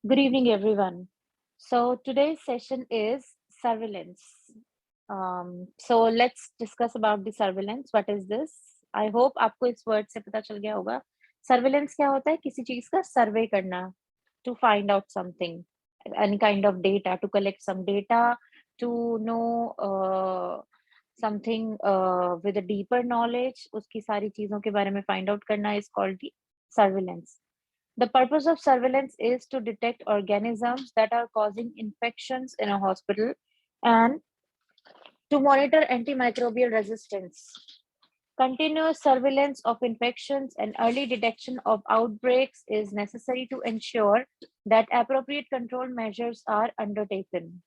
Good evening, everyone. So today's session is surveillance. So let's discuss about the surveillance. What is this? I hope आपको इस word से पता चल गया होगा. Surveillance क्या होता है? किसी चीज का survey करना, to find out something, any kind of data, to collect some data, to know something with a deeper knowledge. उसकी सारी चीजों के बारे में find out करना is called the surveillance. The purpose of surveillance is to detect organisms that are causing infections in a hospital and to monitor antimicrobial resistance. Continuous surveillance of infections and early detection of outbreaks is necessary to ensure that appropriate control measures are undertaken.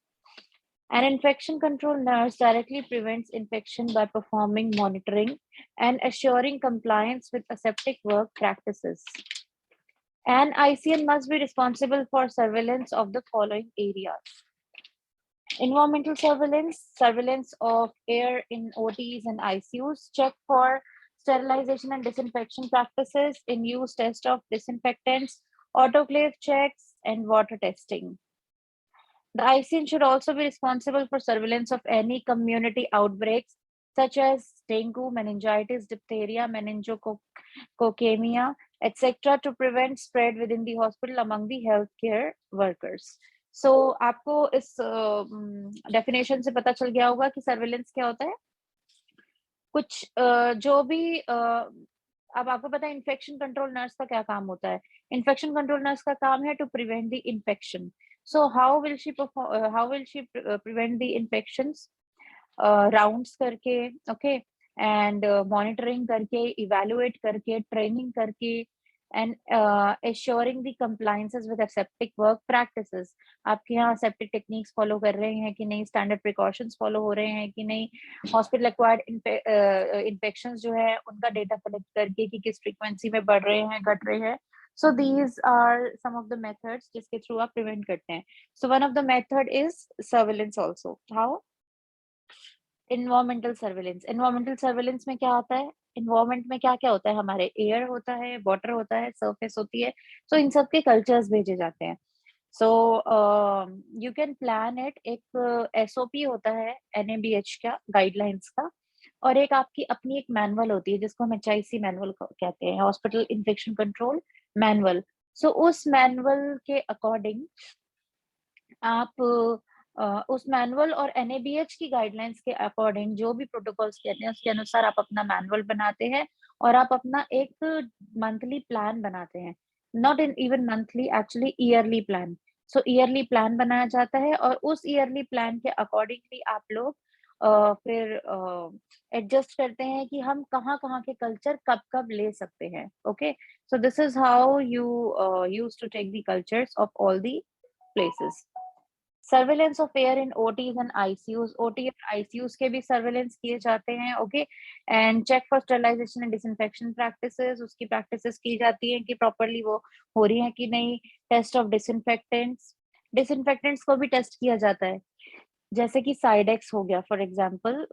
An infection control nurse directly prevents infection by performing monitoring and assuring compliance with aseptic work practices. An ICN must be responsible for surveillance of the following areas. Environmental surveillance, surveillance of air in OTs and ICUs, check for sterilization and disinfection practices, in-use test of disinfectants, autoclave checks, and water testing. The ICN should also be responsible for surveillance of any community outbreaks such as dengue, meningitis, diphtheria, meningococemia, etc. to prevent spread within the hospital among the healthcare workers. So आपको इस definition से पता चल गया होगा कि surveillance क्या होता है. कुछ जो भी अब आपको पता है इन्फेक्शन कंट्रोल नर्स का क्या काम होता है. इन्फेक्शन कंट्रोल नर्स का काम है to prevent the infection. So how will she prevent the infections? Rounds करके, ओके, एंड मॉनिटरिंग करके, इवेलुएट करके, ट्रेनिंग करके, and assuring the compliances with aseptic work practices. आपके यहाँ सेप्टिक टेक्निक्स फॉलो कर रहे हैं कि नहीं, स्टैंडर्ड प्रिकॉशंस फॉलो हो रहे हैं कि नहीं, हॉस्पिटल एक्वायर्ड इन्फेक्शंस जो है उनका डेटा कलेक्ट करके कि किस फ्रीक्वेंसी में बढ़ रहे हैं, घट रहे हैं. So these are some of the methods जिसके थ्रू आप प्रिवेंट करते हैं. So one of the method is surveillance also. How? Environmental surveillance. Environmental surveillance में क्या आता है? इन्वायरमेंट में क्या क्या होता है? हमारे एयर होता है, वाटर होता है, सरफेस होती है. सो इन सब के कल्चर्स भेजे जाते हैं. So you can plan it. एक एसओपी होता है एनएबीएच का, गाइडलाइंस का, और एक आपकी अपनी एक मैनुअल होती है जिसको हम एचआईसी मैनुअल कहते हैं, हॉस्पिटल इन्फेक्शन कंट्रोल मैनुअल. सो उस मैनुअल के अकॉर्डिंग आप उस मैनुअल और एनएबीएच की गाइडलाइंस के अकॉर्डिंग जो भी प्रोटोकॉल्स कहते हैं उसके अनुसार आप अपना मैनुअल बनाते हैं और आप अपना एक मंथली प्लान बनाते हैं. Not in even monthly, actually yearly plan. So yearly plan बनाया जाता है और उस ईयरली प्लान के अकॉर्डिंगली आप लोग फिर एडजस्ट करते हैं कि हम कहाँ कहाँ के कल्चर कब कब ले सकते हैं. Okay, so this is how you use to take the cultures of all the places. Surveillance of air in OTs and ICUs. OT और आईसीयूज के भी सर्वेलेंस किए जाते हैं. Okay, and check for sterilization and disinfection practices. उसकी practices की जाती हैं कि प्रॉपरली वो हो रही हैं कि नहीं. Test of disinfectants. डिसइंफेक्टेंट्स को भी टेस्ट किया जाता है. जैसे कि साइडेक्स हो गया फॉर एग्जांपल.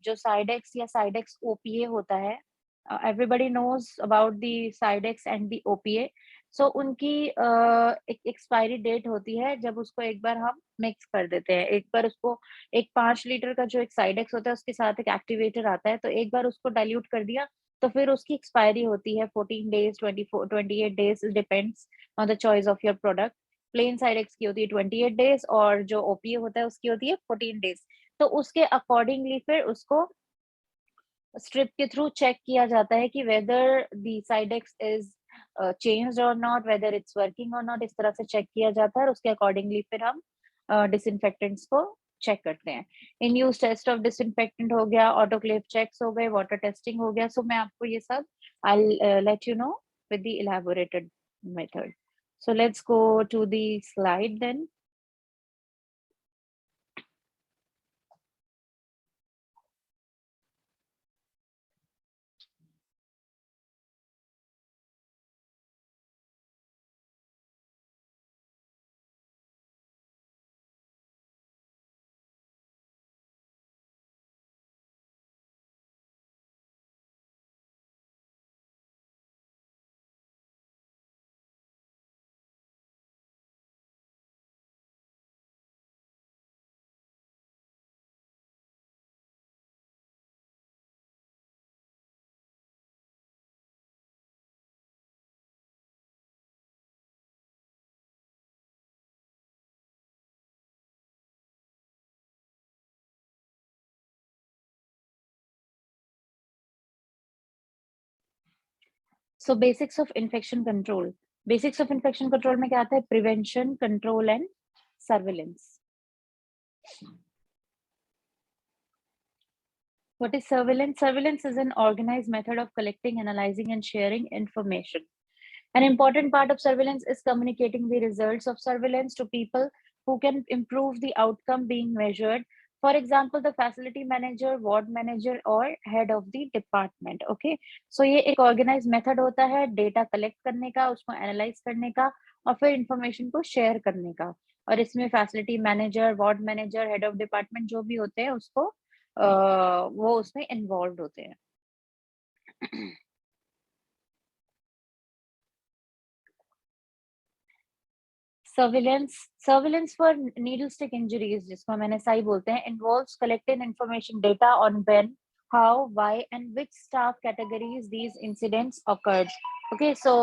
जो साइडेक्स या साइडेक्स ओपीए होता है, everybody knows about the Cidex and the OPA. So उनकी एक एक्सपायरी डेट होती है जब उसको एक बार हम मिक्स कर देते हैं. एक बार उसको, एक 5 लीटर का जो एक साइडेक्स होता है उसके साथ एक एक्टिवेटर आता है, तो एक बार उसको डाइल्यूट कर दिया तो फिर उसकी एक्सपायरी होती है 14 days, 24 28 days, depends on the choice of your product. Plain Cidex की होती है 28 डेज और जो ओपीए होता है उसकी होती है 14 डेज. तो उसके अकॉर्डिंगली फिर उसको स्ट्रिप के थ्रू चेक किया जाता है कि वेदर द साइडेक्स इज चेंज्ड और नॉट, वेदर इट्स वर्किंग और नॉट. इस तरह से चेक किया जाता है और उसके अकॉर्डिंगली फिर हम डिसइंफेक्टेंट्स को चेक करते हैं. In use test of disinfectant हो गया, ऑटोक्लेव चेक्स हो गए, वाटर टेस्टिंग हो गया. सो मैं आपको ये सब आई let you know with the elaborated method. So let's go to the slide then. So basics of infection control, basics of infection control में क्या आता है? Prevention, control and surveillance. What is surveillance? Surveillance is an organized method of collecting, analyzing, and sharing information. An important part of surveillance is communicating the results of surveillance to people who can improve the outcome being measured. For example, the facility manager, ward manager, or head of the department. Okay, so ये एक organized method होता है data collect करने का, उसको analyze करने का, और फिर information को share करने का. और इसमें facility manager, ward manager, head of department जो भी होते हैं उसको वो उसमें involved होते हैं. Surveillance for needle stick injuries, जिसको हम NSI बोलते हैं, involves collecting information data on when, how, why, and which staff categories these incidents occurred. Okay, so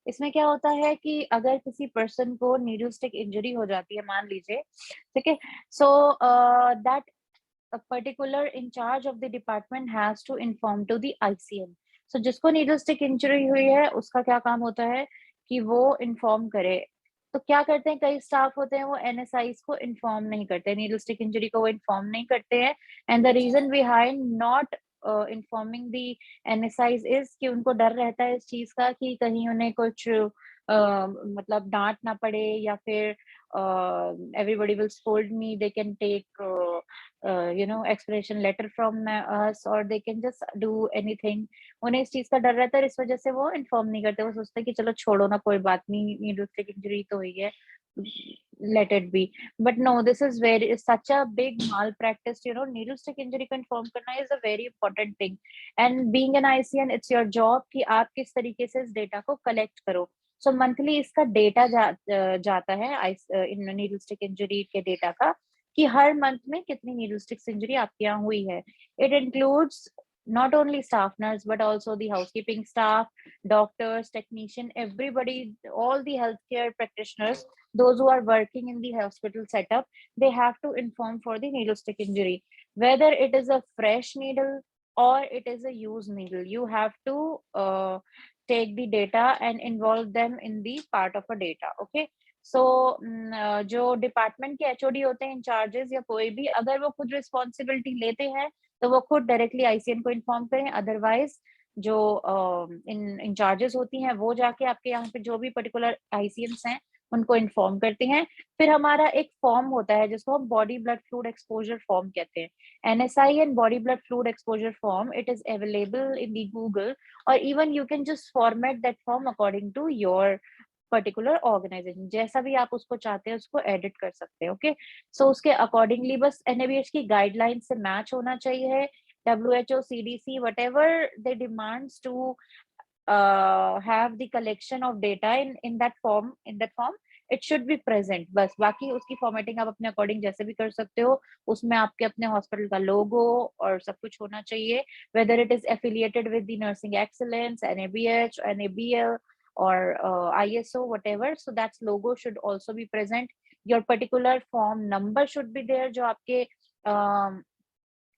इसमें क्या होता है कि अगर किसी person को needle stick injury हो जाती है, मान लीजिए, ठीक है, so that a particular in charge of the department has to inform to the ICN. So जिसको needle stick injury हुई है, उसका क्या काम होता है कि वो inform करे. तो क्या करते हैं, कई स्टाफ होते हैं वो NSIs को इन्फॉर्म नहीं करते, नीडल स्टिक इंजरी को वो इन्फॉर्म नहीं करते हैं. And the reason behind not informing the NSIs is कि उनको डर रहता है इस चीज का कि कहीं उन्हें कुछ मतलब डांट ना पड़े, या फिर everybody will scold me, they can take explanation letter from us, or they can just do anything. उन्हें इस चीज का डर रहता है, इस वजह से वो इन्फॉर्म नहीं करते. वो सोचते हैं कि चलो छोड़ो ना, कोई बात नहीं, नीडल स्टिक इंजरी तो हुई है, let it be. But no, this is very such a big malpractice. Needle stick injury को inform करना is a very important thing. And being an ICN, it's your job कि आप किस तरीके से इस डेटा को कलेक्ट करो. सो मंथली इसका डेटा जाता है इन नीडल स्टिक इंजरी के डेटा का, कि हर मंथ में कितनी नीडल स्टिक इंजरी आपके यहाँ हुई है. It includes not only staff nurse but also the housekeeping staff, doctors, technician, everybody, all the healthcare practitioners, those who are working in the hospital setup, they have to inform for the needle stick injury, whether it is a fresh needle or it is a used needle. You have to take the data and involve them in the part of a data. Okay, so जो department के HOD होते हैं, incharges या कोई भी, अगर वो खुद रिस्पॉन्सिबिलिटी लेते हैं तो वो खुद डायरेक्टली ICN को इन्फॉर्म करें. अदरवाइज जो इंचार्जेस होती हैं वो जाके आपके यहाँ पे जो भी पर्टिकुलर ICNs हैं उनको इन्फॉर्म करती हैं. फिर हमारा एक फॉर्म होता है जिसको हम body blood fluid exposure form कहते हैं. NSI and body blood fluid exposure form, it is available in the Google, or even you can just format that form according to your particular organisation. जैसा भी आप उसको चाहते हैं उसको edit कर सकते हैं. ओके, सो उसके अकॉर्डिंगली बस NABH की गाइडलाइन से मैच होना चाहिए. WHO, CDC, whatever they demands to have the collection of data in that form, it should be present. बस बाकी उसकी फॉर्मेटिंग आप अपने अकॉर्डिंग जैसे भी कर सकते हो. उसमें आपके अपने हॉस्पिटल का लोगो और सब कुछ होना चाहिए, whether it is affiliated with the nursing excellence, NABH, NABL, or ISO, whatever. So that logo should also be present. Your particular form number should be there, जो आपके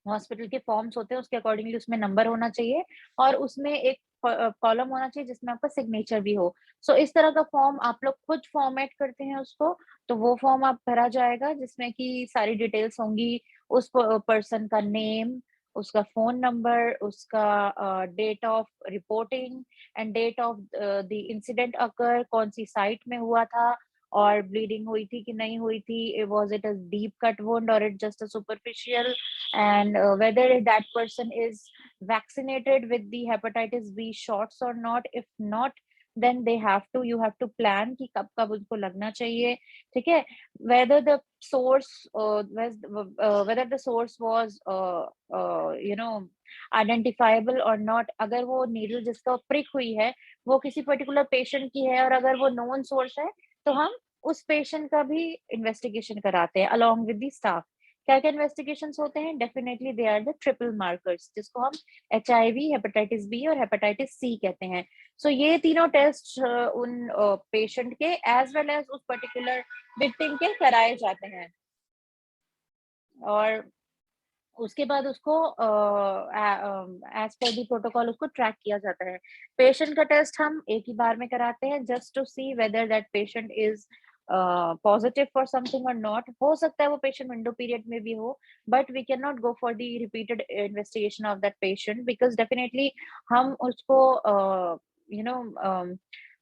हॉस्पिटल के फॉर्म्स होते हैं उसके अकॉर्डिंगली उसमें नंबर होना चाहिए, और उसमें एक कॉलम होना चाहिए जिसमें आपका सिग्नेचर भी हो. सो इस तरह का फॉर्म आप लोग खुद फॉर्मेट करते हैं उसको, तो वो फॉर्म आप भरा जाएगा जिसमें कि सारी डिटेल्स होंगी, उस पर्सन का नेम, उसका फोन नंबर, उसका date of reporting and date of the incident occur, कौन सी साइट में हुआ था, और ब्लीडिंग हुई थी कि नहीं हुई थी, was it a deep cut wound or it just a superficial, and whether that person is vaccinated with the hepatitis B shots or not. If not, then you have to plan कि कब कब उनको लगना चाहिए. ठीक है, whether the source whether the source was identifiable or not. अगर वो needle जिसका prick हुई है वो किसी particular patient की है और अगर वो known source है, तो हम उस पेशेंट का भी इन्वेस्टिगेशन कराते हैं along with the staff. क्या क्या इन्वेस्टिगेशन होते हैं? Definitely they are the triple markers, जिसको हम HIV, हेपेटाइटिस B और हेपेटाइटिस C कहते हैं. सो ये तीनों टेस्ट उन पेशेंट के एज वेल एज उस पर्टिकुलर विक्टिम के कराए जाते हैं. और उसके बाद उसको एज पर दी प्रोटोकॉल उसको ट्रैक किया जाता है। पेशेंट का टेस्ट हम एक ही बार में कराते हैं just to see whether that patient is positive for something और नॉट। हो सकता है वो पेशेंट विंडो पीरियड में भी हो, but we can not go for the repeated investigation of that patient because definitely हम उसको यू नो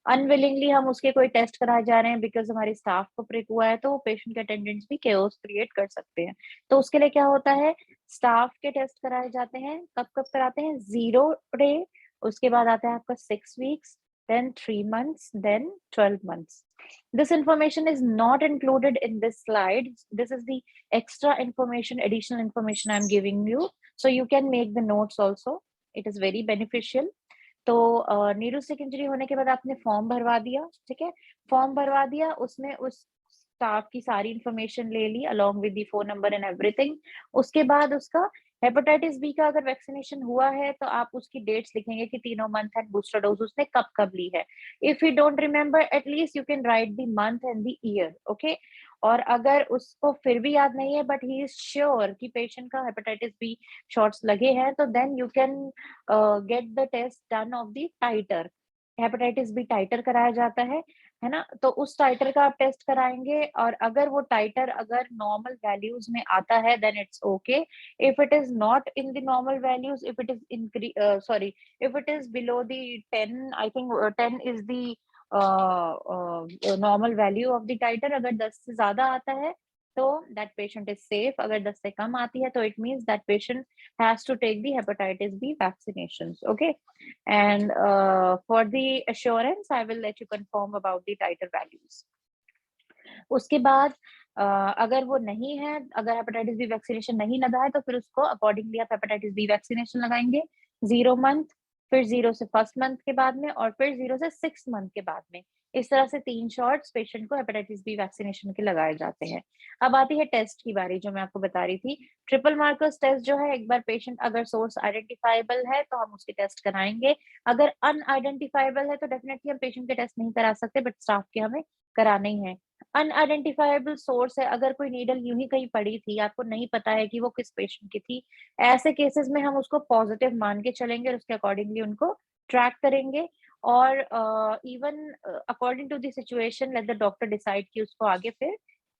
अनविलिंगली हम उसके कोई टेस्ट कराए जा रहे हैं बिकॉज हमारी स्टाफ को प्रिक हुआ है, तो पेशेंट के अटेंडेंट्स भी केओस क्रिएट कर सकते हैं। तो उसके लिए क्या होता है, स्टाफ के टेस्ट कराए जाते हैं। कब-कब कराते हैं? 0 डे, उसके बाद आता है आपका 6 weeks, then 3 months, then 12 months. This information is not included in this slide. This is the extra information, additional information I'm giving you. So you can make the notes also. It is very beneficial. तो न्यूरोस्टिक injury होने के बाद आपने form भरवा दिया, ठीक है? Form भरवा दिया, उसमें उस स्टाफ की सारी इन्फॉर्मेशन ले ली along with the phone number and everything. उसके बाद उसका हेपेटाइटिस बी का अगर वैक्सीनेशन हुआ है, तो आप उसकी डेट्स लिखेंगे कि तीनों मंथ एंड बूस्टर डोज़ उसने कब-कब ली है। If you don't remember at least you can write the month and the year, okay? और अगर उसको फिर भी याद नहीं है बट ही इज़ श्योर कि पेशेंट का हेपेटाइटिस बी शॉट्स लगे हैं, तो then you can get the test done of the titer. Hepatitis B titer कराया जाता है ना? तो उस टाइटर का आप टेस्ट कराएँगे और अगर वो टाइटर अगर नॉर्मल वैल्यूज़ में आता है then it's okay. If it is not in the normal values, if it is sorry, if it is below the 10, I think 10 is the normal value of the titer. अगर 10 से ज़्यादा आता है, तो that patient is safe. अगर 10 से कम आती है, तो it means that patient has to take the hepatitis B vaccinations, okay? And for the assurance, I will let you confirm about the titer values. उसके बाद अगर वो नहीं है, अगर हेपेटाइटिस बी वैक्सीनेशन नहीं लगा है, तो फिर उसको अकॉर्डिंगली आप हेपेटाइटिस बी वैक्सीनेशन लगाएँगे, 0 मंथ, फिर 0 से 1st मंथ के बाद में और फिर 0 से 6th मंथ के बाद में। इस तरह से 3 शॉट्स पेशेंट को हेपेटाइटिस बी वैक्सीनेशन के लगाए जाते हैं। अब आती है टेस्ट की बारी जो मैं आपको बता रही थी। ट्रिपल मार्कर्स टेस्ट जो है, एक बार पेशेंट अगर सोर्स आइडेंटिफाएबल है, तो हम उसके टेस्ट कराएँगे। अगर अनआइडेंटिफाएबल है, तो डेफिनिटली हम पेशेंट के टेस्ट नहीं करा सकते, बट स्टाफ के हमें कराने ही हैं। अनआइडेंटिफाइबल सोर्स है, अगर कोई नीडल यूँ ही कहीं पड़ी थी, आपको नहीं पता है कि वो किस पेशेंट की थी, ऐसे केसेस में हम उसको पॉज़िटिव मान के चलेंगे और उसके अकॉर्डिंगली उनको ट्रैक करेंगे और even according to the situation let the doctor decide कि उसको आगे फिर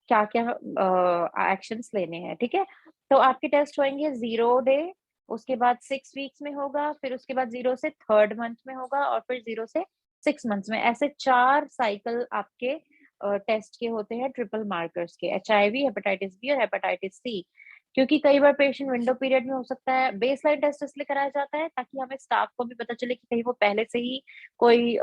क्या-क्या एक्शन्स लेने हैं, ठीक है? तो आपके टेस्ट होंगे 0 डे, उसके बाद 6 वीक्स में होगा, फिर उसके बाद 0 से 3rd मंथ में होगा और फिर 0 से 6 मंथ्स में। ऐसे 4 साइकिल आपके टेस्ट के होते हैं ट्रिपल मार्कर्स के, एचआईवी, हेपेटाइटिस बी और हेपेटाइटिस सी। क्योंकि कई बार पेशेंट विंडो पीरियड में हो सकता है, बेसलाइन टेस्ट इसलिए कराया जाता है ताकि हमें स्टाफ को भी पता चले कि कहीं वो पहले से ही कोई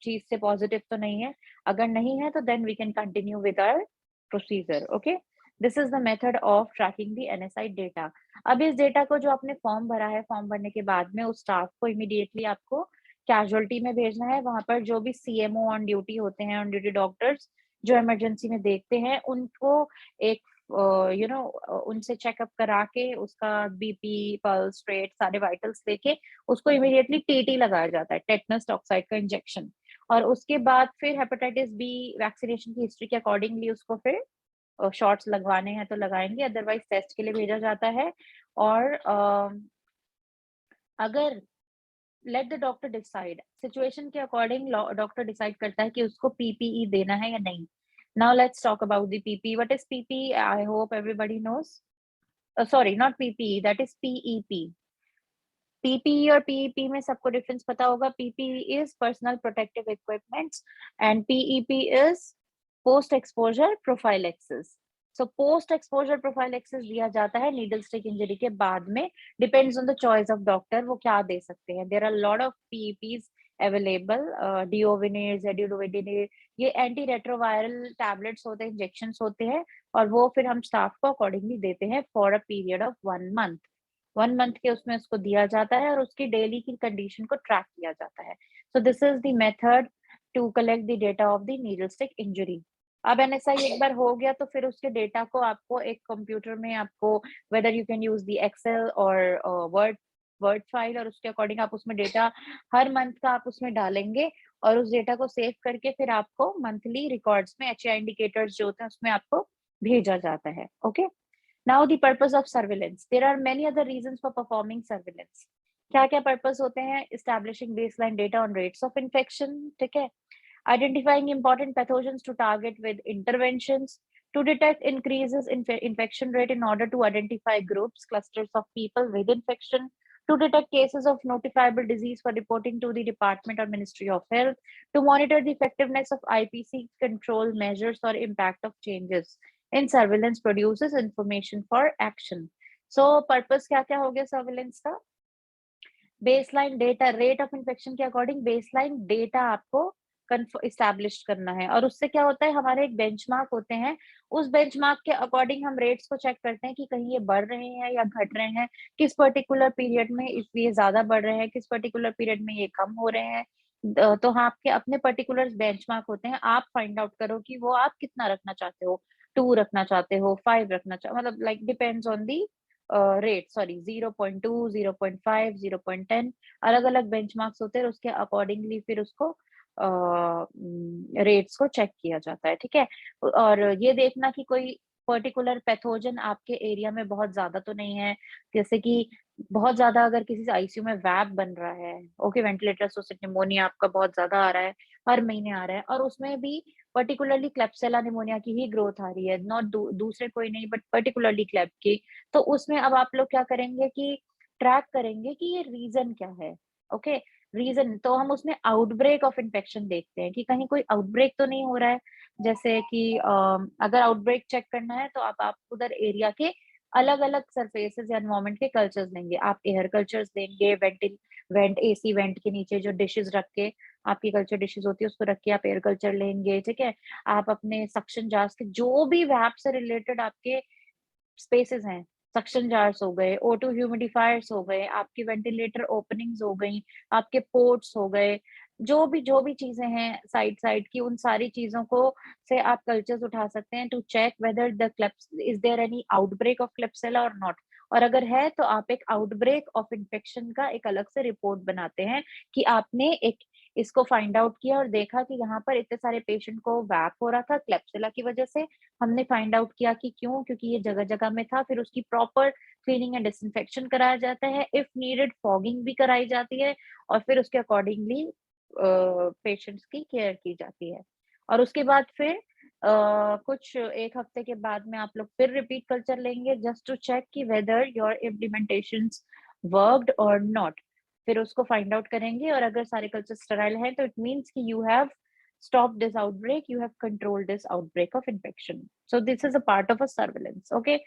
चीज़ से पॉजिटिव तो नहीं है। अगर नहीं है तो then we can continue with our procedure, okay? This is the method of tracking the NSI data. अब इस डेटा को जो आपने फॉर्म भरा है, फॉर्म भरने के बाद में उस स्टाफ को इमीडिएटली आपको कैजुअल्टी में भेजना है। वहाँ पर जो भी सीएमओ ऑन ड्यूटी होते हैं, ऑन ड्यूटी डॉक्टर्स जो इमरजेंसी में देखते हैं, उनको एक उनसे चेकअप करा के उसका बीपी, पल्स रेट, सारे वाइटल्स लेके उसको इमीडिएटली टीटी लगाया जाता है, टेटनस टॉक्साइड का इंजेक्शन। और उसके बाद फिर हेपेटाइटिस बी वैक्सीनेशन की हिस्ट्री के अकॉर्डिंगली उसको फिर शॉट्स लगवाने हैं तो लगाएँगे, अदरवाइज़ टेस्ट के लिए भेजा जाता है। और अगर let the doctor decide, situation के अकॉर्डिंग डॉक्टर डिसाइड करता है कि उसको पीपीई देना है या नहीं। Now let's talk about the PPE. What is PPE? I hope everybody knows. Sorry, not PPE, that is PEP. PPE और पीईपी में सबको डिफरेंस पता होगा। PPE is personal protective equipments and PEP is post exposure prophylaxis. So post exposure prophylaxis दिया जाता है needle stick injury के बाद में, depends on the choice of doctor वो क्या दे सकते हैं। There are lot of PEPs available, डिओविनेर, जेड्यूलोविडिनेर, ये एंटी रेट्रोवायरल टैबलेट्स होते हैं, इंजेक्शंस होते हैं और वो फिर हम स्टाफ को अकॉर्डिंगली देते हैं for a period of 1 month. 1 month के उसमें उसको दिया जाता है और उसकी डेली की कंडीशन को ट्रैक किया जाता है। So this is the method to collect the data of the needle stick injury. अब एनएसआई एक बार हो गया तो फिर उसके डेटा को आपको एक कंप्यूटर में आपको whether you can use the Excel और वर्ड वर्ड फाइल, और उसके अकॉर्डिंग आप उसमें डेटा हर मंथ का आप उसमें डालेंगे और उस डेटा को सेव करके फिर आपको मंथली रिकॉर्ड्स में एचए इंडिकेटर्स जो होते हैं उसमें आपको भेजा जाता है। Okay? Now the purpose of surveillance, there are many other reasons for performing surveillance. क्या क्या पर्पस होते हैं? Establishing baseline data on rates of infection, ठीक है, identifying important pathogens to target with interventions, to detect increases in infection rate in order to identify groups, clusters of people with infection, to detect cases of notifiable disease for reporting to the Department or Ministry of Health, to monitor the effectiveness of IPC control measures or impact of changes in surveillance, produces information for action. So purpose क्या क्या हो गया surveillance का? Baseline data, rate of infection के according baseline data आपको establish करना है, और उससे क्या होता है, हमारे एक बेंचमार्क होते हैं, उस बेंचमार्क के अकॉर्डिंग हम रेट्स को चेक करते हैं कि कहीं ये बढ़ रहे हैं या घट रहे हैं, किस पर्टिकुलर पीरियड में इसलिए ज्यादा बढ़ रहे हैं, किस पर्टिकुलर पीरियड में ये कम हो रहे हैं। तो हाँ, आपके अपने पर्टिकुलर बेंचमार्क होते हैं, आप फाइंड आउट करो कि वो आप कितना रखना चाहते हो, 2 रखना चाहते हो, 5 रखना चाह मतलब like depends on the rate, sorry 0.2, 0.5, 0.10, अलग-अलग बेंचमार्क्स होते हैं और उसके अकॉर्डिंगली फिर उसको रेट्स को चेक किया जाता है, ठीक है? और ये देखना कि कोई पर्टिकुलर पैथोजन आपके एरिया में बहुत ज़्यादा तो नहीं है, जैसे कि बहुत ज़्यादा अगर किसी से आईसीयू में वैब बन रहा है, ओके, वेंटिलेटर एसोसिएटेड निमोनिया आपका बहुत ज़्यादा आ रहा है, हर महीने आ रहा है, और उसमें भी पर्टिकुलरली क्लेप्सिला निमोनिया की ही ग्रोथ आ रही है, नॉट दूसरे कोई नहीं बट पर्टिकुलरली क्लेप की। तो उसमें अब आप लोग क्या करेंगे कि ट्रैक करेंगे कि ये रीज़न क्या है, ओके? रीज़न तो हम उसमें आउटब्रेक ऑफ इन्फेक्शन देखते हैं कि कहीं कोई आउटब्रेक तो नहीं हो रहा है। जैसे कि अगर आउटब्रेक चेक करना है तो आप उधर एरिया के अलग-अलग सरफेसेस या एनवायरनमेंट के कल्चर्स लेंगे। आप एयर कल्चर्स लेंगे, वेंट एसी वेंट के नीचे जो डिशेज़ रख के, आपकी कल्चर डिशेज़ होती है उसको रख के आप एयर कल्चर लेंगे, ठीक है? आप अपने सक्शन जार्स के जो भी वैप से रिलेटेड आपके स्पेसेस हैं, सक्शन जार्स हो गए, O2 ह्यूमिडिफायर्स हो गए, आपकी वेंटिलेटर ओपनिंग्स हो गई, आपके पोर्ट्स हो गए, जो भी चीज़ें हैं साइड-साइड की, उन सारी चीज़ों को से आप कल्चर्स उठा सकते हैं to check whether the Klebs is there any outbreak of Klebsiella और नॉट, और अगर है तो आप एक आउटब्रेक ऑफ इन्फेक्शन का एक अलग से रिपोर्ट बनाते हैं कि आपने एक इसको फाइंड आउट किया और देखा कि यहाँ पर इतने सारे पेशेंट को वैप हो रहा था क्लेप्सिला की वजह से, हमने फाइंड आउट किया कि क्यों? क्योंकि ये जगह-जगह में था, फिर उसकी प्रॉपर क्लीनिंग एंड डिसइंफेक्शन कराया जाता है, इफ नीडेड फॉगिंग भी कराई जाती है, और फिर उसके अकॉर्डिंगली पेशेंट्स की केयर की जाती है। और उसके बाद फिर कुछ 1 हफ्ते के बाद में आप लोग फिर रिपीट कल्चर लेंगे जस्ट टू चेक कि वेदर योर इम्प्लीमेंटेशंस वर्क्ड और नॉट। फिर उसको फाइंड आउट करेंगे, और अगर सारे कल्चर स्टेराइल हैं तो इट मीन्स कि you have stop this outbreak, you have controlled this outbreak of infection. So this is a part of a surveillance, okay?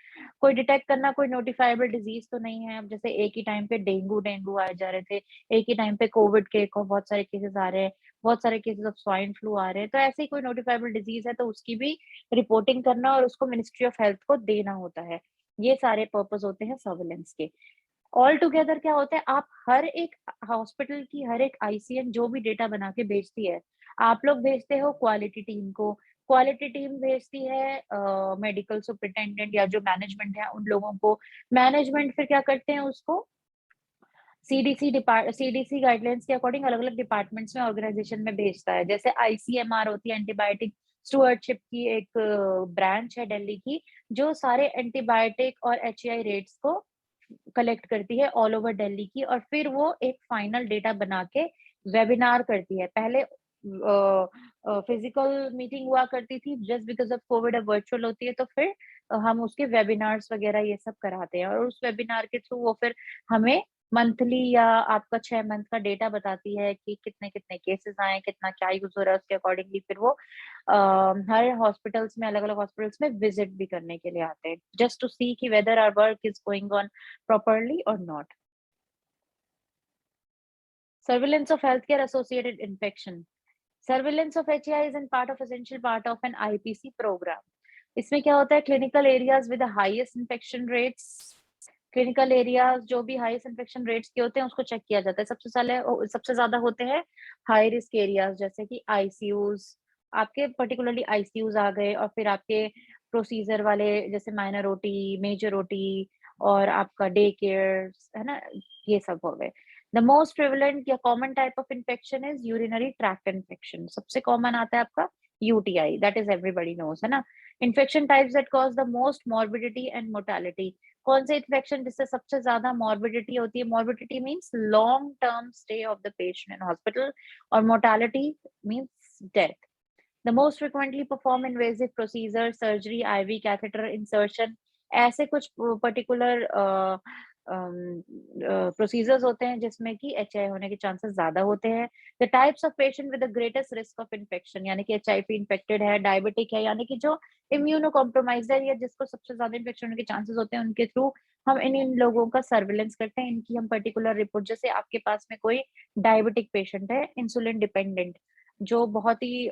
कोई डिटेक्ट करना, कोई नोटिफाइबल डिजीज तो नहीं है। अब जैसे एक ही टाइम पे डेंगू डेंगू आए जा रहे थे, एक ही टाइम पे कोविड के बहुत सारे केसेस आ रहे हैं, बहुत सारे केसेस ऑफ स्वाइन फ्लू आ रहे हैं, तो ऐसे ही कोई नोटिफाइबल डिजीज है तो उसकी भी रिपोर्टिंग करना और उसको मिनिस्ट्री ऑफ हेल्थ को देना होता है। ये सारे पर्पस होते हैं सर्विलेंस के। ऑल टुगेदर क्या होता है, आप हर एक हॉस्पिटल की हर एक आईसीएम जो भी डेटा बना के भेजती है, आप लोग भेजते हो क्वालिटी टीम को, क्वालिटी टीम भेजती है मेडिकल सुपरिटेंडेंट या जो मैनेजमेंट है उन लोगों को, मैनेजमेंट फिर क्या करते हैं उसको सीडीसी गाइडलाइंस के अकॉर्डिंग अलग-अलग डिपार्टमेंट्स में ऑर्गेनाइजेशन में भेजता है। जैसे आईसीएमआर होती है, एंटीबायोटिक स्टुवर्डशिप की एक ब्रांच है दिल्ली की, जो सारे एंटीबायोटिक और एचआई रेट्स को कलेक्ट करती है ऑल ओवर दिल्ली की, और फिर वो एक फाइनल डेटा बना के वेबिनार करती है। पहले फिजिकल मीटिंग हुआ करती थी, जस्ट बिकॉज़ ऑफ कोविड अब वर्चुअल होती है, तो फिर हम उसके वेबिनार्स वगैरह ये सब कराते हैं, और उस वेबिनार के थ्रू वो फिर हमें मंथली या आपका 6 मंथ का डेटा बताती है कि कितने-कितने केसेस आए, कितना क्या यूज़ हो रहा है, उसके अकॉर्डिंगली फिर वो हर हॉस्पिटल्स में अलग-अलग हॉस्पिटल्स में विज़िट भी करने के लिए आते हैं, जस्ट टू सी कि whether our work is going on properly or not. Surveillance of healthcare associated infection. Surveillance of HAI is in part of essential part of an IPC program. इसमें क्या होता है, clinical areas with the highest infection rates, clinical areas जो भी highest infection rates के होते हैं उसको चेक किया जाता है। सबसे ज्यादा होते हैं हाई रिस्क एरियाज, जैसे कि आईसीयूज, आपके पर्टिकुलरली आईसीयूज आ गए, और फिर आपके प्रोसीजर वाले जैसे माइनर ओटी, मेजर ओटी, और आपका डे केयर, है ना, ये सब हो गए। द मोस्ट प्रिवलेंट या common type of infection is urinary tract infection, सबसे कॉमन आता है आपका UTI, that is everybody knows, है ना? Infection types that cause the most morbidity and mortality. कौन से इन्फेक्शन जिससे सबसे ज्यादा मोर्बिडिटी होती है? Morbidity means long term stay of the patient in hospital, और mortality means death. The most frequently performed invasive procedure, surgery, IV catheter insertion, ऐसे कुछ पर्टिकुलर प्रोसीजर्स होते हैं जिसमें कि एचआई होने के चांसेस ज्यादा होते हैं. The types of patient with the greatest risk of infection, यानी कि एचआईवी इन्फेक्टेड है, डायबिटिक है, यानी कि जो इम्यूनो कॉम्प्रोमाइज्ड है या जिसको सबसे ज्यादा इन्फेक्शन होने के चांसेस होते हैं, उनके थ्रू हम इन लोगों का सर्विलेंस करते हैं. इनकी हम पर्टिकुलर रिपोर्ट, जैसे आपके पास में कोई डायबिटिक पेशेंट है, इंसुलिन डिपेंडेंट, जो बहुत ही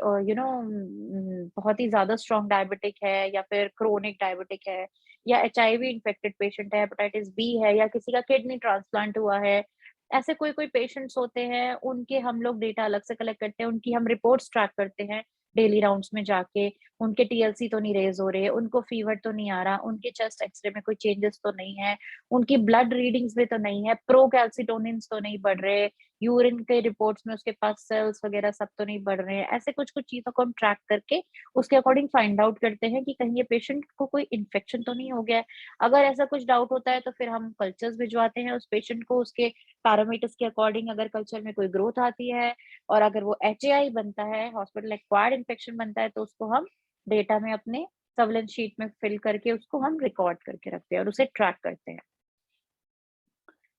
बहुत ही ज़्यादा स्ट्रॉन्ग डायबिटिक है, या फिर क्रोनिक डायबिटिक है, या एचआईवी इन्फेक्टेड पेशेंट है, हेपेटाइटिस बी है, या किसी का किडनी ट्रांसप्लांट हुआ है, ऐसे कोई-कोई पेशेंट्स होते हैं, उनके हम लोग डेटा अलग से कलेक्ट करते हैं, उनकी हम रिपोर्ट्स ट्रैक करते हैं डेली राउंड्स में जाके. उनके टीएलसी तो नहीं रेज़ हो रहे, उनको फीवर तो नहीं आ रहा, उनके चेस्ट एक्स-रे में कोई चेंजेस तो नहीं है, उनकी ब्लड रीडिंग्स भी तो नहीं है, प्रोकैल्सिटोनिन्स तो नहीं बढ़ रहे, यूरिन के रिपोर्ट्स में उसके पास सेल्स वगैरह सब तो नहीं बढ़ रहे हैं. ऐसे कुछ-कुछ चीज़ों को हम ट्रैक करके उसके अकॉर्डिंग फाइंड आउट करते हैं कि कहीं ये पेशेंट को कोई इन्फेक्शन तो नहीं हो गया है. अगर ऐसा कुछ डाउट होता है तो फिर हम कल्चर्स भिजवाते हैं उस पेशेंट को, उसके पैरामीटर्स के अकॉर्डिंग. अगर कल्चर में कोई ग्रोथ आती है और अगर वो एचएआई बनता है, हॉस्पिटल एक्वायर्ड इन्फेक्शन बनता है, तो उसको हम डेटा में अपने सर्विलेंस शीट में फिल करके उसको हम रिकॉर्ड करके रखते हैं और उसे ट्रैक करते हैं.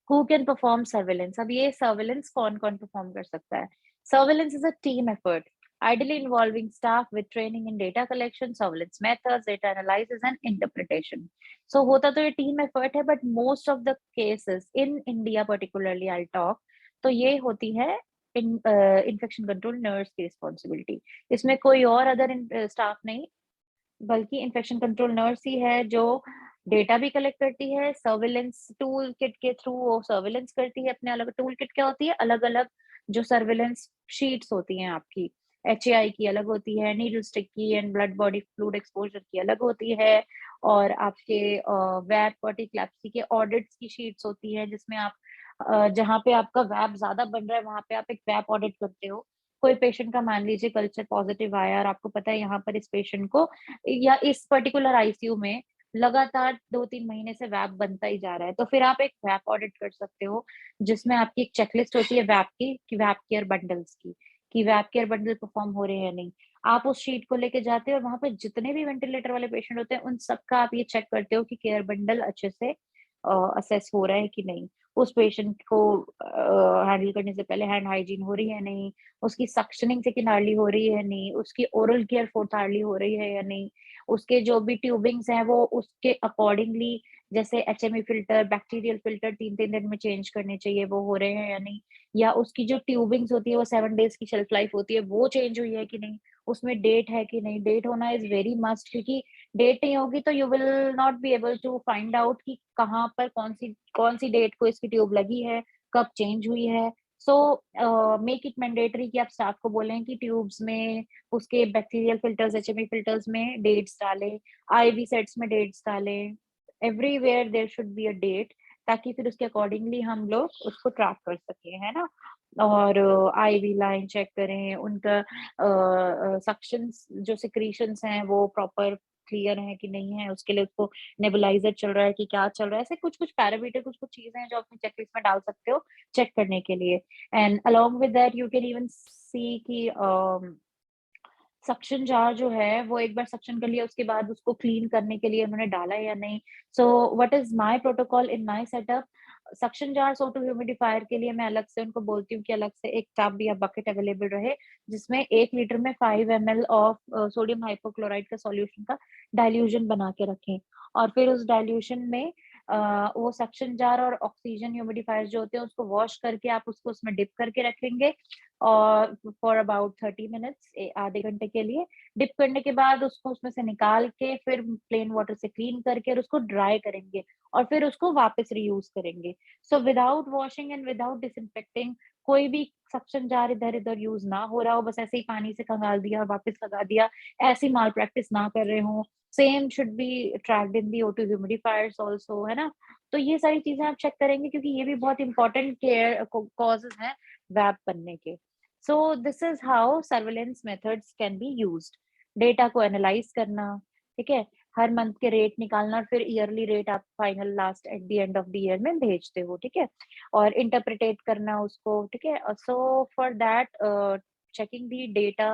Who can perform surveillance? अब ये सर्विलेंस कौन-कौन परफॉर्म कर सकता है? Surveillance is a team effort, ideally involving staff with training in data collection, surveillance methods, data analysis and interpretation. So होता तो ये टीम एफर्ट है, but most of the cases in India particularly I talk, तो ये होती है infection control nurse की responsibility. इसमें कोई और अदर स्टाफ नहीं, बल्कि इन्फेक्शन कंट्रोल नर्स ही है जो डेटा भी कलेक्ट करती है, सर्विलेंस टूल किट के थ्रू वो सर्विलेंस करती है. अपने अलग टूल किट क्या होती है? अलग-अलग जो सर्विलेंस शीट्स होती हैं आपकी, एचएआई की अलग होती है, नीडल स्टिक की and blood body fluid exposure की अलग होती है, और आपके वैब कॉर्टिकोप्सी के ऑडिट्स की शीट्स होती है, जिसमें आप जहाँ पे आपका वैब ज़्यादा बन रहा है, वहाँ पे आप एक वैब ऑडिट करते हो. कोई पेशेंट का मान लीजिए कल्चर पॉजिटिव आया और आपको पता है यहाँ पर इस पेशेंट को या इस पर्टिकुलर आईसीयू में लगातार 2-3 महीने से वैप बनता ही जा रहा है, तो फिर आप एक वैप ऑडिट कर सकते हो, जिसमें आपकी एक चेकलिस्ट होती है वैप की, कि वैप केयर बंडल्स की, कि वैप केयर बंडल परफॉर्म हो रहे हैं या नहीं. आप उस शीट को लेके जाते हो और वहाँ पे जितने भी वेंटिलेटर वाले पेशेंट होते हैं, उन सबका आप ये चेक करते हो कि केयर बंडल अच्छे से असेस हो रहा है कि नहीं, उस पेशेंट को हैंडल करने से पहले हैंड हाइजीन हो रही है नहीं, उसकी सक्शनिंग सेकंड हो रही है नहीं, उसकी ओरल केयर फोर्थ हो रही है या नहीं, उसके जो भी ट्यूबिंग्स हैं वो उसके अकॉर्डिंगली, जैसे एचएमई फिल्टर, बैक्टीरियल फिल्टर 3-3 दिन में चेंज करने चाहिए, वो हो रहे हैं या नहीं, या उसकी जो ट्यूबिंग्स होती है वो 7 डेज की शेल्फ लाइफ होती है, वो चेंज हुई है कि नहीं, उसमें डेट है कि नहीं. डेट होना इज़ वेरी मस्ट, क्योंकि डेट नहीं होगी तो you will not be able to find out कि कहाँ पर कौन-सी डेट को इसकी ट्यूब लगी है, कब चेंज हुई है. सो मेक इट मैंडेटरी कि आप स्टाफ को बोलें कि ट्यूब्स में उसके बैक्टीरियल फिल्टर्स, एचएमई फिल्टर्स में डेट्स डालें, आईवी सेट्स में डेट्स डालें, everywhere there should be a date, ताकि फिर उसके अकॉर्डिंगली हम लोग उसको ट्रैक कर सकें, है ना? और आईवी लाइन चेक करें, उनका सक्शंस जो सिक्रीशंस हैं वो प्रॉपर क्लियर है कि नहीं है, उसके लिए उसको नेबुलाइज़र चल रहा है कि क्या चल रहा है, ऐसे कुछ-कुछ पैरामीटर, कुछ-कुछ चीज़ें हैं जो अपनी चेकलिस्ट में डाल सकते हो चेक करने के लिए. And along with that you can even see कि सक्शन जार जो है वो एक बार सक्शन कर लिया, उसके बाद उसको क्लीन करने के लिए उन्होंने डाला है या नहीं. So what is my protocol in my setup? Suction jars auto humidifier के लिए मैं अलग से उनको बोलती हूँ कि अलग से एक टब या बकेट अवेलेबल रहे, जिसमें 1 लीटर में 5 एमएल ऑफ सोडियम हाइपोक्लोराइड का सॉल्यूशन का डाइल्यूशन बना के रखें. और फिर उस डाइल्यूशन में वो सक्शन जार और ऑक्सीजन ह्यूमिडिफायर जो होते हैं उसको वॉश करके आप उसको उसमें डिप करके रखेंगे, और फॉर अबाउट 30 मिनट्स, आधे घंटे के लिए. डिप करने के बाद उसको उसमें से निकाल के फिर प्लेन वाटर से क्लीन करके और उसको ड्राई करेंगे, और फिर उसको वापस रीयूज करेंगे. So without washing and without disinfecting कोई भी सक्शन जार इधर-इधर यूज़ ना हो रहा हो, बस ऐसे ही पानी से खंगाल दिया और वापस लगा दिया, ऐसी माल प्रैक्टिस ना कर रहे हों. Same should be tracked in the O2 humidifiers also, है ना? तो ये सारी चीज़ें आप चेक करेंगे, क्योंकि ये भी बहुत इंपॉर्टेंट केयर कॉजेज़ हैं वैप बनने के. सो this is how surveillance methods can be used. Data को एनालाइज करना, ठीक है, हर मंथ के रेट निकालना और फिर ईयरली रेट आप final last at the end of the year में भेजते हो, ठीक है, और इंटरप्रिटेट करना उसको, ठीक है। So for that checking the data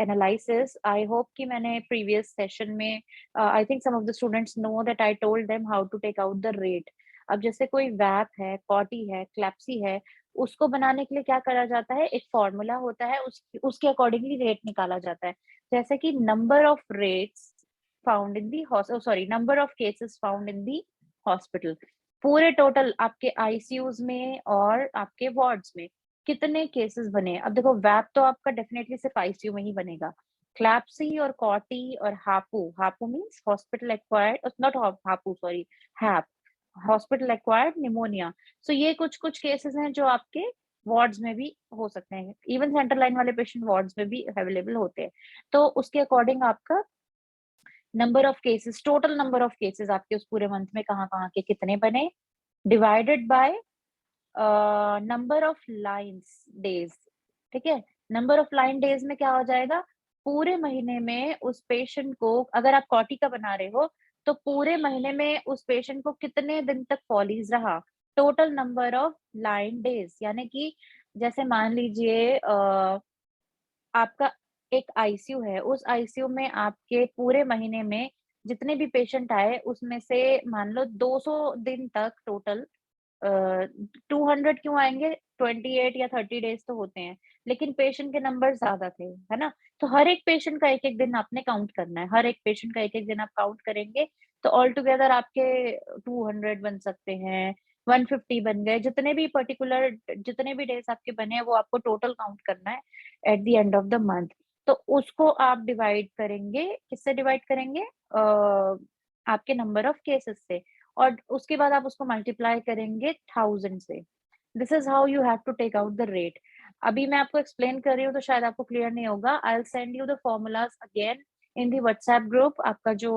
analysis, I hope कि मैंने प्रीवियस सेशन में, I think some of the students know that I told them how to take out the rate. अब जैसे कोई वैप है, कॉटी है, क्लैप्सी है, उसको बनाने के लिए क्या करा जाता है, एक फॉर्मूला होता है, उसके अकॉर्डिंगली रेट निकाला जाता है। जैसे कि number of rates found in the sorry number of cases found in the hospital, पूरे टोटल आपके आईसीयूज में और आपके वार्ड्स में कितने केसेस बने। अब देखो वैप तो आपका डेफिनेटली सिर्फ आईसीयू में ही बनेगा। क्लैप्सी और कॉटी और HAPU, HAPU means hospital acquired, not HAPU sorry, HAP, hospital acquired pneumonia. So ये कुछ कुछ केसेस हैं जो आपके वार्ड्स में भी हो सकते हैं, इवन सेंटर लाइन वाले पेशेंट वार्ड्स में भी अवेलेबल होते हैं। तो उसके अकॉर्डिंग आपका number of cases, total number of cases आपके उस पूरे मंथ में कहाँ-कहाँ के कितने बने, divided by number of lines days, ठीक है? नंबर ऑफ लाइन डेज़ में क्या हो जाएगा, पूरे महीने में उस पेशेंट को, अगर आप कॉटी का बना रहे हो, तो पूरे महीने में उस पेशेंट को कितने दिन तक फॉलीज़ रहा, total number of line days. यानी कि जैसे मान लीजिए आपका एक आईसीयू है, उस आईसीयू में आपके पूरे महीने में जितने भी पेशेंट आए, उसमें से मान लो 200 दिन तक टोटल, अ, 200 क्यों आएँगे? 28 या 30 डेज़ तो होते हैं, लेकिन पेशेंट के नंबर ज़्यादा थे, है ना? तो हर एक पेशेंट का एक-एक दिन आपने काउंट करना है, हर एक पेशेंट का एक-एक दिन आप काउंट करेंगे, तो ऑल टुगेदर आपके 200 बन सकते हैं, 150 बन गए, जितने भी पर्टिकुलर जितने भी डेज़ आपके बने हैं, वो आपको टोटल काउंट करना है at the end of the month. तो उसको आप डिवाइड करेंगे, किससे डिवाइड करेंगे? आपके नंबर ऑफ केसेस से, और उसके बाद आप उसको मल्टीप्लाई करेंगे 1000 से। This is how you have to take out the rate. अभी मैं आपको एक्सप्लेन कर रही हूँ तो शायद आपको क्लियर नहीं होगा। I will send you the formulas again in the WhatsApp group, आपका जो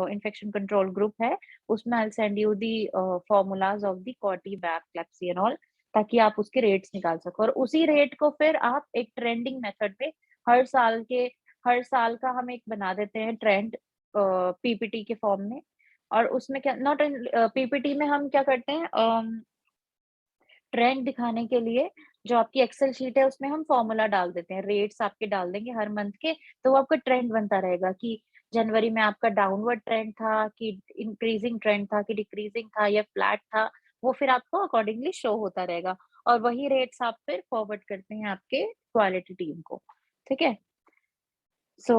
इन्फेक्शन कंट्रोल ग्रुप है, उसमें I will send you the formulas of the CAUTI, VAP, CLABSI and all, ताकि आप उसके रेट्स निकाल सको, और उसी रेट को फिर आप एक ट्रेंडिंग मेथड पे हर साल के हर साल का हम एक बना देते हैं ट्रेंड, पीपीटी के फॉर्म में। और उसमें क्या, नॉट इन पीपीटी में हम क्या करते हैं, ट्रेंड दिखाने के लिए जो आपकी एक्सेल शीट है उसमें हम फॉर्मूला डाल देते हैं, रेट्स आपके डाल देंगे हर मंथ के, तो वो आपका ट्रेंड बनता रहेगा कि जनवरी में आपका डाउनवर्ड ट्रेंड था, कि इंक्रीजिंग ट्रेंड था, कि डिक्रीजिंग था या फ्लैट था, वो फिर आपको अकॉर्डिंगली शो होता रहेगा, और वही रेट्स आप फिर फॉरवर्ड करते हैं आपके क्वालिटी टीम को, ठीक है? So,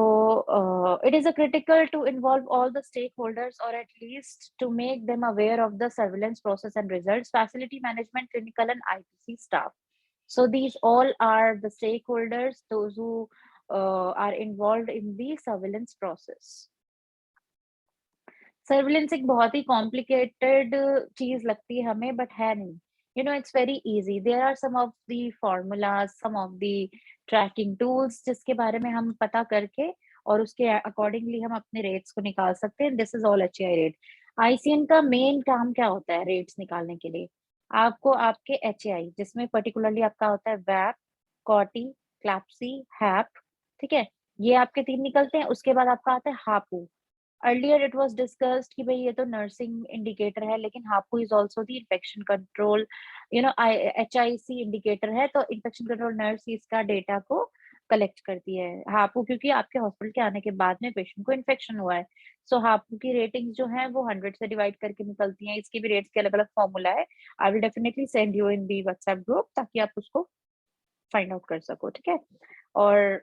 it is a critical to involve all the stakeholders, or at least to make them aware of the surveillance process and results, facility management, clinical and IPC staff. So these all are the stakeholders, those who are involved in the surveillance process. Surveillance एक बहुत ही complicated चीज़ लगती है हमें, but है नहीं। You know it's very easy. There are some of the formulas, some of the tracking tools जिसके बारे में हम पता करके और उसके अकॉर्डिंगली हम अपने रेट्स को निकाल सकते हैं। This is all HAI rate. ICN का मेन काम क्या होता है रेट्स निकालने के लिए? आपको आपके एचएआई, जिसमें पर्टिकुलरली आपका होता है वैप, कॉटी, क्लैप्सी, हैप, ठीक है? ये आपके 3 निकलते हैं। उसके बाद आपका आता है HAPU. Earlier it was discussed कि भई ये तो नर्सिंग इंडिकेटर है, लेकिन HAPU is also the infection control, you know I HIC indicator है, तो इन्फेक्शन कंट्रोल नर्स ही इसका डेटा को कलेक्ट करती है। हापू क्योंकि आपके हॉस्पिटल के आने के बाद में पेशेंट को इन्फेक्शन हुआ है, सो हापू की रेटिंग्स जो हैं वो 100 से डिवाइड करके निकलती हैं। इसके भी रेट्स के अलग-अलग फॉर्मूला है। आई will definitely send you in the WhatsApp group ताकि आप उसको फाइंड आउट कर सको, ठीक है? और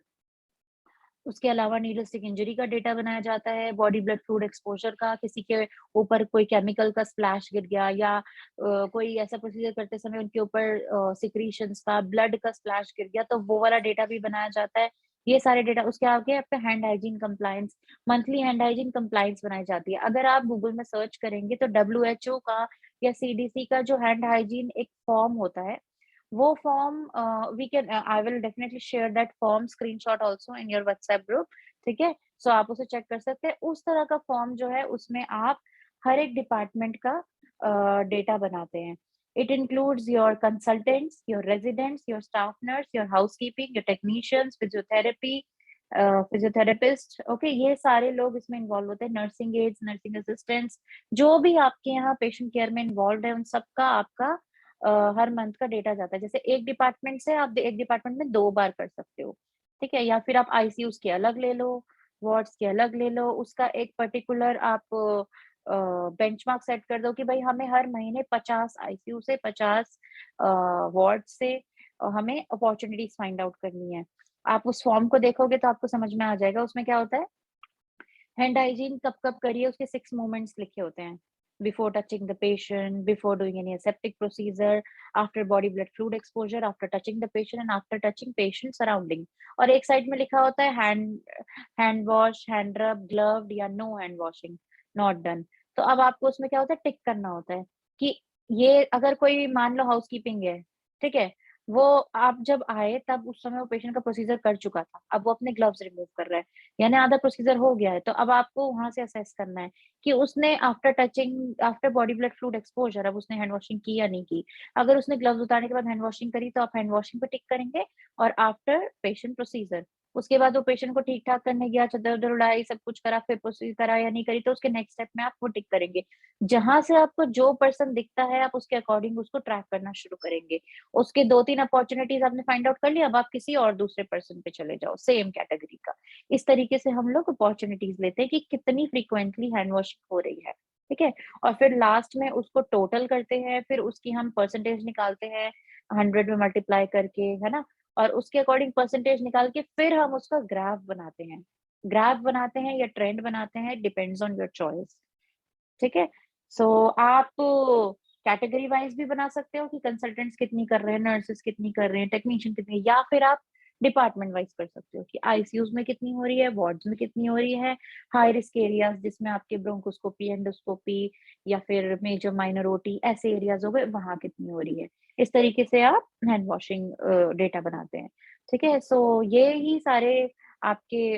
उसके अलावा नीडलिस्टिक इंजरी का डेटा बनाया जाता है, बॉडी ब्लड फ्लूइड एक्सपोज़र का, किसी के ऊपर कोई केमिकल का स्प्लैश गिर गया या कोई ऐसा प्रोसीजर करते समय उनके ऊपर सिक्रीशंस का, ब्लड का स्प्लैश गिर गया, तो वो वाला डेटा भी बनाया जाता है। ये सारे डेटा, उसके आगे आपका hand hygiene compliance, monthly hand hygiene compliance बनाई जाती है। अगर आप गूगल में सर्च करेंगे तो डब्ल्यूएचओ का या सीडीसी का जो हैंड हाइजीन एक फॉर्म होता है, वो form we can I will definitely share that form screenshot also in your WhatsApp group, ठीक है? सो आप उसे चेक कर सकते हैं। उस तरह का फॉर्म जो है उसमें आप हर एक डिपार्टमेंट का डेटा बनाते हैं। It includes your consultants, your residents, your staff nurse, your housekeeping, your technicians, physiotherapy, physiotherapist, okay, ये सारे लोग इसमें इन्वॉल्व होते हैं, नर्सिंग एड्स, नर्सिंग असिस्टेंट्स, जो भी आपके यहाँ पेशेंट केयर में इन्वॉल्व है, उन सबका आपका हर मंथ का डेटा जाता है। जैसे एक डिपार्टमेंट से आप एक डिपार्टमेंट में 2 बार कर सकते हो, ठीक है? या फिर आप आईसीयूज़ के अलग ले लो, वार्ड्स के अलग ले लो, उसका एक पर्टिकुलर आप बेंचमार्क सेट कर दो कि भाई हमें हर महीने 50 आईसीयू से 50 वार्ड से हमें अपॉर्च्युनिटीज़ फाइंड आउट करनी है। आप उस फॉर्म को देखोगे तो आपको समझ में आ जाएगा, उसमें क्या होता है, हैंड हाइजीन कब-कब करिए उसके 6 मोमेंट्स लिखे होते हैं। Before touching the patient, before doing any aseptic procedure, after body blood fluid exposure, after touching the patient and after touching patient surrounding. और एक साइड में लिखा होता है hand hand wash, hand rub, gloved या no hand washing, not done. तो अब आपको उसमें क्या होता है, टिक करना होता है कि ये अगर कोई मान लो हाउसकीपिंग है, ठीक है? वो आप जब आए तब उस समय वो पेशेंट का प्रोसीजर कर चुका था। अब वो अपने ग्लव्स रिमूव कर रहा है। यानी आधा प्रोसीजर हो गया है, तो अब आपको वहाँ से असेस करना है कि उसने after body blood fluid exposure अब उसने हैंड वॉशिंग की या नहीं की। अगर उसने ग्लव्स उतारने के बाद हैंड वॉशिंग करी, तो आप हैंड वॉशिंग पे टिक करेंगे और आफ्टर पेशेंट प्रोसीजर, उसके बाद वो पेशेंट को ठीक-ठाक करने गया, चद्दर-वद्दर उड़ाई, सब कुछ करा, फिर प्रोसीजर करा या नहीं करी, तो उसके नेक्स्ट स्टेप में आप वो टिक करेंगे। जहाँ से आपको जो पर्सन दिखता है, आप उसके अकॉर्डिंग उसको ट्रैक करना शुरू करेंगे। उसके 2-3 अपॉर्च्युनिटीज़ आपने फाइंड आउट कर लिया, अब आप किसी और दूसरे पर्सन पे चले जाओ, सेम कैटेगरी का। इस तरीके से हम लोग अपॉर्च्युनिटीज़ लेते हैं कि कितनी फ्रीक्वेंटली हैंड वॉशिंग हो रही है, ठीक है? और फिर लास्ट में उसको टोटल करते हैं, फिर उसकी हम परसेंटेज निकालते हैं 100 में मल्टीप्लाई करके, है ना? और उसके अकॉर्डिंग परसेंटेज निकाल के फिर हम उसका ग्राफ बनाते हैं। ग्राफ बनाते हैं या ट्रेंड बनाते हैं, डिपेंड्स ऑन योर चॉइस, ठीक है? सो आप कैटेगरी वाइज़ भी बना सकते हो कि कंसल्टेंट्स कितनी कर रहे हैं, नर्सेस कितनी कर रहे हैं, टेक्नीशियन कितनी, या फिर आप डिपार्टमेंट वाइज़ कर सकते हो कि आईसीयूज़ में कितनी हो रही है, वार्ड्स में कितनी हो रही है, हाई रिस्क एरियाज़ जिसमें आपके ब्रोंकोस्कोपी, एंडोस्कोपी या फिर मेजर माइनर ओटी ऐसे एरियाज़ हो गए, वहाँ कितनी हो रही है। इस तरीके से आप हैंड वॉशिंग डेटा बनाते हैं, ठीक है? सो ये ही सारे आपके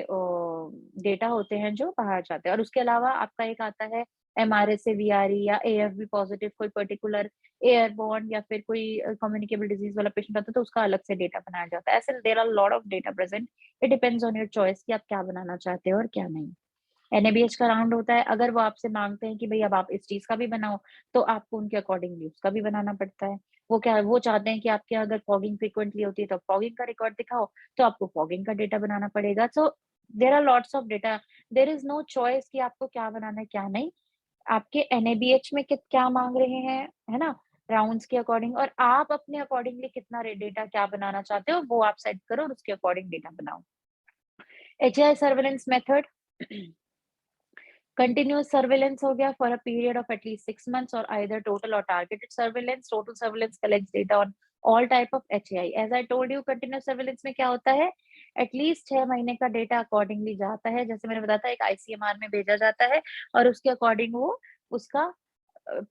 डेटा होते हैं जो बाहर जाते हैं, और उसके अलावा आपका एक आता है एमआरए से वीआरई या एएफबी पॉजिटिव कोई पर्टिकुलर एयरबोर्न या फिर कोई कम्युनिकेबल डिजीज वाला पेशेंट आता है, तो उसका अलग से डेटा बनाया जाता है। ऐसे there are lot of data present. It depends on your choice कि आप क्या बनाना चाहते हो और क्या नहीं। एनएबीएच का राउंड होता है, अगर वो आपसे माँगते हैं कि भई अब आप इस चीज़ का भी बनाओ, तो आपको उनके अकॉर्डिंगली उसका भी बनाना पड़ता है। वो चाहते हैं कि आपके यहाँ अगर फॉगिंग फ्रीक्वेंटली होती है, तो फॉगिंग का रिकॉर्ड दिखाओ, तो आपको फॉगिंग का डेटा बनाना पड़ेगा। So there are lots of data, there is no choice कि आपको क्या बनाना है, क्या नहीं। आपके एनएबीएच में क्या माँग रहे हैं, है ना? राउंड्स के अकॉर्डिंग, और आप अपने अकॉर्डिंगली कितना रे डेटा क्या बनाना चाहते हो, वो आप सेट करो और उसके अकॉर्डिंग डेटा बनाओ। HI surveillance method continuous surveillance हो गया for a period of at least 6 months, और आइदर टोटल और targeted surveillance. Total surveillance collects data on all type of HAI. As I told you, continuous surveillance में क्या होता है, at least 6 महीने का डेटा अकॉर्डिंगली जाता है। जैसे मैंने बताया था, एक आईसीएमआर में भेजा जाता है और उसके अकॉर्डिंग वो उसका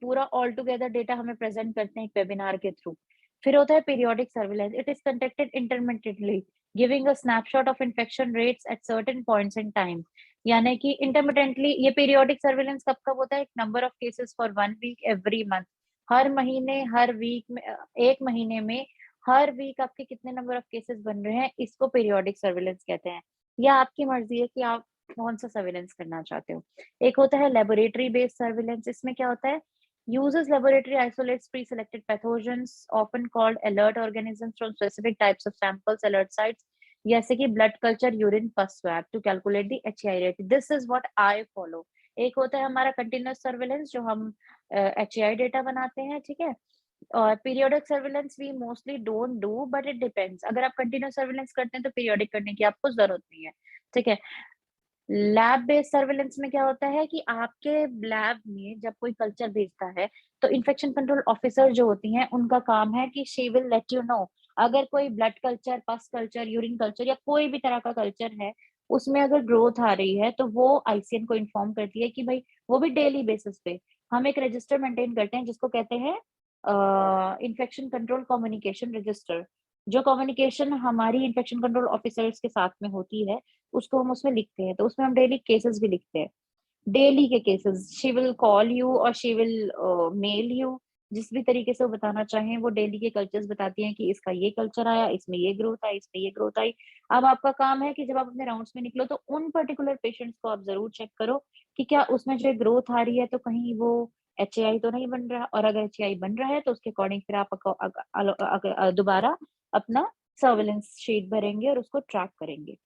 पूरा ऑल टुगेदर डेटा हमें प्रेजेंट करते हैं एक वेबिनार के थ्रू। फिर होता है periodic surveillance. It is conducted intermittently, giving a snapshot of infection rates at certain points in time. यानी कि इंटरमिटेंटली ये पीरियोडिक सर्वेलेंस कब-कब होता है, number of cases for 1 week every month. हर महीने, हर वीक में 1 महीने में हर वीक आपके कितने नंबर ऑफ केसेस बन रहे हैं, इसको पीरियोडिक सर्वेलेंस कहते हैं। या आपकी मर्ज़ी है कि आप कौन-सा सर्वेलेंस करना चाहते हो। एक होता है लेबोरेटरी बेस्ड सर्वेलेंस। इसमें क्या होता है, uses laboratory isolates pre-selected pathogens often called alert organisms from specific types of samples alert sites, जैसे कि blood culture, urine, pus swab, to calculate the HI rate. This is what I follow. एक होता है हमारा continuous surveillance जो हम HI data बनाते हैं, ठीक है? और periodic surveillance we mostly don't do, but it depends. अगर आप कंटिन्यूअस सर्वेलेंस करते हैं तो पीरियोडिक करने की आपको जरूरत नहीं है, ठीक है? लैब बेस्ड सर्वेलेंस में क्या होता है कि आपके लैब में जब कोई कल्चर भेजता है, तो इन्फेक्शन कंट्रोल ऑफिसर जो होती हैं, उनका काम है कि she will let you no अगर कोई ब्लड कल्चर, पस कल्चर, यूरिन कल्चर या कोई भी तरह का कल्चर है, उसमें अगर ग्रोथ आ रही है, तो वो आईसीएन को इन्फॉर्म करती है कि भाई, वो भी डेली बेसिस पे हम एक रजिस्टर मेंटेन करते हैं जिसको कहते हैं इन्फेक्शन कंट्रोल कम्युनिकेशन रजिस्टर। जो कम्युनिकेशन हमारी इन्फेक्शन कंट्रोल ऑफिसर्स के साथ में होती है, उसको हम उसमें लिखते हैं, तो उसमें हम डेली केसेस भी लिखते हैं। डेली के cases, she will call you और शी विल मेल यू जिस भी तरीके से वो बताना चाहें, वो डेली के कल्चर्स बताती हैं कि इसका ये कल्चर आया, इसमें ये ग्रोथ आई, इसमें ये ग्रोथ आई। अब आपका काम है कि जब आप अपने राउंड्स में निकलो तो उन पर्टिकुलर पेशेंट्स को आप ज़रूर चेक करो कि क्या उसमें जो ग्रोथ आ रही है तो कहीं वो एचएआई तो नहीं बन रहा, और अगर एचएआई बन रहा है तो उसके अकॉर्डिंग फिर आप दोबारा अपना सर्विलेंस शीट भरेंगे और उसको ट्रैक करेंगे।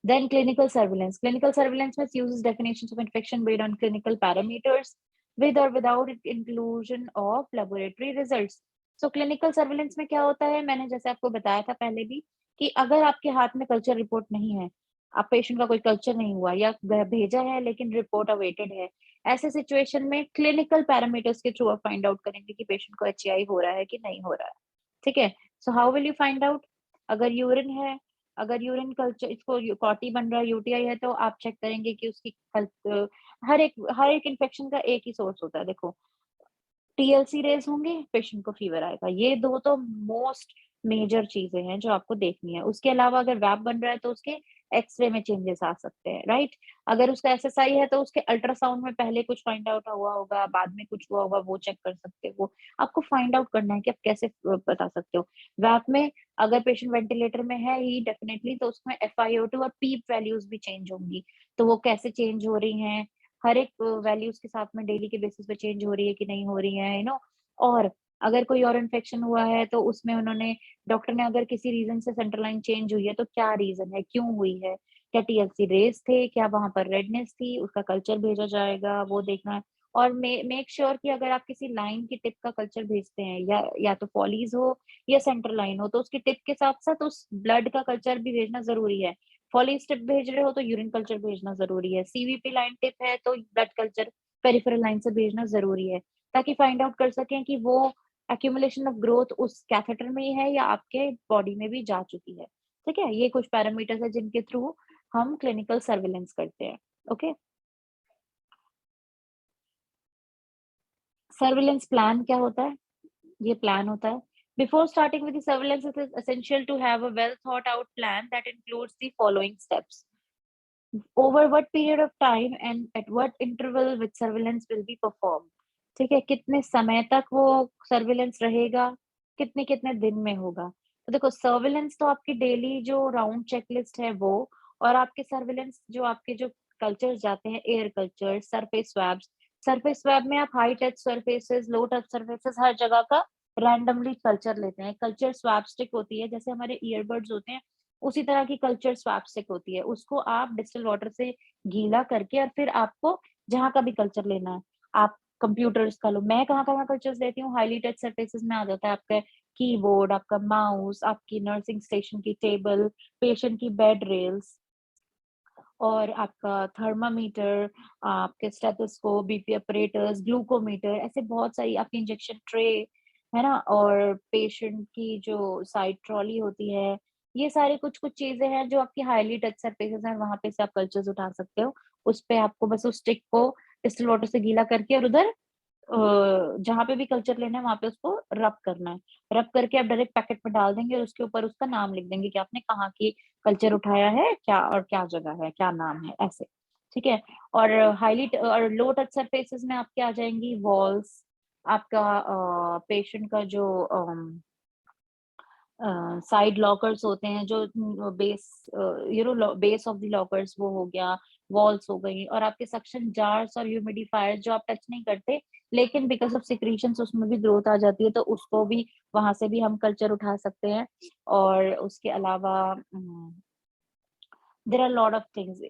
Then clinical surveillance. Clinical surveillance uses definitions of infection based on clinical parameters with or without inclusion of laboratory results. So clinical surveillance में क्या होता है, मैंने जैसे आपको बताया था पहले भी कि अगर आपके हाथ में कल्चर रिपोर्ट नहीं है, आप पेशेंट का कोई कल्चर नहीं हुआ या भेजा है लेकिन रिपोर्ट अवेटेड है, ऐसे सिचुएशन में क्लिनिकल पैरामीटर्स के थ्रू आप फाइंड आउट करेंगे कि पेशेंट को एचआई हो रहा है कि नहीं हो रहा है। ठीक है, सो how will you find out? अगर यूरिन है, अगर यूरिन कल्चर इसको कॉटी बन रहा है, यूटीआई है, तो आप चेक करेंगे कि उसकी हर एक इन्फेक्शन का एक ही सोर्स होता है। देखो, टीएलसी रेज़ होंगे, पेशेंट को फीवर आएगा। ये 2 तो मोस्ट मेजर चीज़ें हैं जो आपको देखनी है। उसके अलावा अगर वैप बन रहा है तो उसके एक्स-रे में चेंजेस आ सकते हैं, राइट? अगर उसका एसएसआई है तो उसके अल्ट्रासाउंड में पहले कुछ फाइंड आउट हुआ होगा, बाद में कुछ हुआ होगा, वो चेक कर सकते हो। आपको फाइंड आउट करना है कि आप कैसे बता सकते हो। वैप में अगर पेशेंट वेंटिलेटर में है ही डेफिनिटली, तो उसमें एफआईओ2 और पीप वैल्यूज़ भी चेंज होंगी। तो वो कैसे चेंज हो रही हैं, हर एक वैल्यूज़ के साथ में डेली के बेसिस पे चेंज हो रही है कि नहीं हो रही है, और अगर कोई और इन्फेक्शन हुआ है तो उसमें उन्होंने डॉक्टर ने अगर किसी रीज़न से सेंट्रल लाइन चेंज हुई है तो क्या रीज़न है, क्यों हुई है? क्या टीएलसी रेज़ थे? क्या वहाँ पर रेडनेस थी? उसका कल्चर भेजा जाएगा, वो देखना है। और मेक श्योर कि अगर आप किसी लाइन की टिप का कल्चर भेजते हैं या तो फॉलीज़ हो या सेंट्रल लाइन हो, तो उसकी टिप के साथ-साथ उस ब्लड का कल्चर भी भेजना ज़रूरी है। फॉलीज़ टिप भेज रहे हो तो यूरिन कल्चर भेजना ज़रूरी है। सीवीपी लाइन टिप है तो ब्लड कल्चर पेरिफेरल लाइन से भेजना ज़रूरी है, ताकि फाइंड आउट कर सकें कि वो एक्यूमुलेशन ऑफ ग्रोथ उस कैथेटर में ही है या आपके बॉडी में भी जा चुकी है। ठीक है? ये कुछ पैरामीटर्स हैं जिनके थ्रू हम क्लिनिकल सर्विलेंस करते हैं। ओके? सर्विलेंस प्लान क्या होता है? ये प्लान होता है। Before starting with the surveillance, it is essential to have a well thought out plan that includes the following steps. Over what period of time and at what interval with surveillance will be performed. ठीक है, कितने समय तक वो surveillance रहेगा, कितने-कितने दिन में होगा। तो देखो, सर्विलेंस तो आपकी डेली जो राउंड चेकलिस्ट है वो, और आपके सर्विलेंस जो आपके जो कल्चर्स जाते हैं, एयर कल्चर, सरफेस स्वैब में आप हाई टच सरफेसेस, लो टच सरफेसेस हर जगह का रैंडमली कल्चर लेते हैं। कल्चर स्वैब स्टिक होती है, जैसे हमारे ईयरबड्स होते हैं, उसी तरह की कल्चर स्वैप स्टिक होती है। उसको आप डिस्टिल वाटर से गीला करके और फिर आपको जहाँ का भी कल्चर लेना है, आप कंप्यूटर्स का लो। मैं कहाँ-कहाँ कल्चर्स लेती हूँ, हाइली टच सरफेसेस में आ जाता है आपका कीबोर्ड, आपका माउस, आपकी नर्सिंग स्टेशन की टेबल, पेशेंट की बेड रेल्स और आपका थर्मामीटर, आपके स्टेथोस्कोप, बीपी ऑपरेटर्स, ग्लूकोमीटर, ऐसे बहुत सारी आपकी इंजेक्शन ट्रे, है ना? और पेशेंट की जो साइड ट्रॉली होती है, ये सारी कुछ-कुछ चीज़ें हैं जो आपकी हाइली टच सरफेसेस हैं, वहाँ पे से आप कल्चर्स उठा सकते हो। उसपे आपको बस उस स्टिक को डिस्टिल वाटर से गीला करके और उधर जहाँ पे भी कल्चर लेना है वहाँ पे उसको रब करना है। रब करके आप डायरेक्ट पैकेट में डाल देंगे और उसके ऊपर उसका नाम लिख देंगे कि आपने कहाँ की कल्चर उठाया है, क्या और क्या जगह है, क्या नाम है, ऐसे। ठीक है? और और लो टच सरफेसेस में आपके आ जाएँगी वॉल्स, आपका पेशेंट का जो साइड लॉकर्स होते हैं जो base base of the lockers, वो हो गया, वॉल्स हो गई, और आपके सक्शन जार्स और ह्यूमिडिफायर्स जो आप टच नहीं करते, लेकिन बिकॉज़ ऑफ सिक्रीशंस उसमें भी ग्रोथ आ जाती है, तो उसको भी वहाँ से भी हम कल्चर उठा सकते हैं। और उसके अलावा there are lot of things,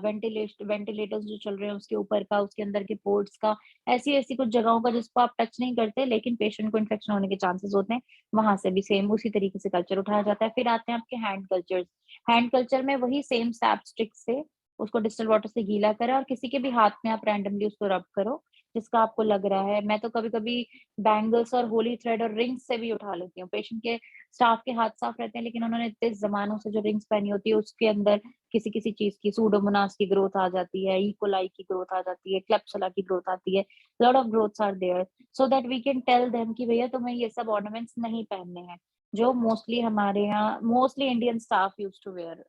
ventilators जो चल रहे हैं उसके ऊपर का, उसके अंदर के पोर्ट्स का, ऐसी-ऐसी कुछ जगहों का जिसको आप टच नहीं करते लेकिन पेशेंट को इन्फेक्शन होने के चांसेस होते हैं, वहाँ से भी सेम उसी तरीके से कल्चर उठाया जाता है। फिर आते हैं आपके हैंड कल्चर्स। हैंड कल्चर में वही सेम सैप स्टिक से उसको डिस्टिल वाटर से गीला करें और किसी के भी हाथ में आप रैंडमली उसको रब करो, जिसका आपको लग रहा है। मैं तो कभी-कभी बैंगल्स और होली थ्रेड और रिंग्स से भी उठा लेती हूँ। पेशेंट के स्टाफ के हाथ साफ रहते हैं लेकिन उन्होंने इतने ज़मानों से जो रिंग्स पहनी होती है उसके अंदर किसी-किसी चीज़ की सूडोमोनास की ग्रोथ आ जाती है, ई कोलाई की ग्रोथ आ जाती है, क्लेप्सुला की ग्रोथ आती है। Lot of growths are there so that we can tell them कि भैया तुम्हें ये सब ऑर्नामेंट्स नहीं पहनने हैं, जो मोस्टली हमारे यहाँ mostly Indian staff used to wear.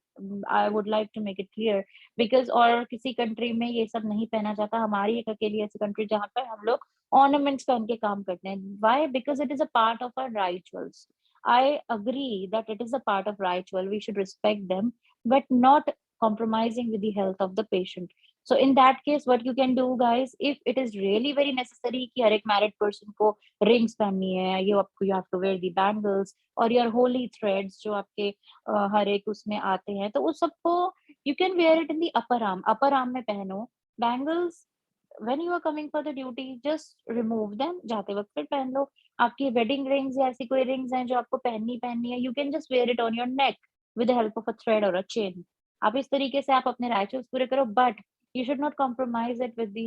I would like to make it clear because और किसी कंट्री में ये सब नहीं पहना जाता। हमारी एक अकेली ऐसी कंट्री जहाँ पर हम लोग ऑर्नामेंट्स पहन के काम करते हैं। Why? Because it is a part of our rituals. I agree that it is a part of ritual, we should respect them, but not compromising with the health of the patient. So in that case, what you can do, guys, if it is really very necessary कि हर एक married person को rings पहननी है, you have to wear the bangles और your holy threads जो आपके हर एक उसमें आते हैं, तो उस सबको you can wear it in the upper arm में पहनो। Bangles when you are coming for the duty, just remove them, जाते वक्त फिर पहन लो। आपकी वेडिंग रिंग्स या ऐसी कोई रिंग्स हैं जो आपको पहननी है, you can just wear it on your neck with the help of a thread और अ चेन। आप इस तरीके से आप अपने राइचुअल्स पूरे करो, but you should not compromise it with the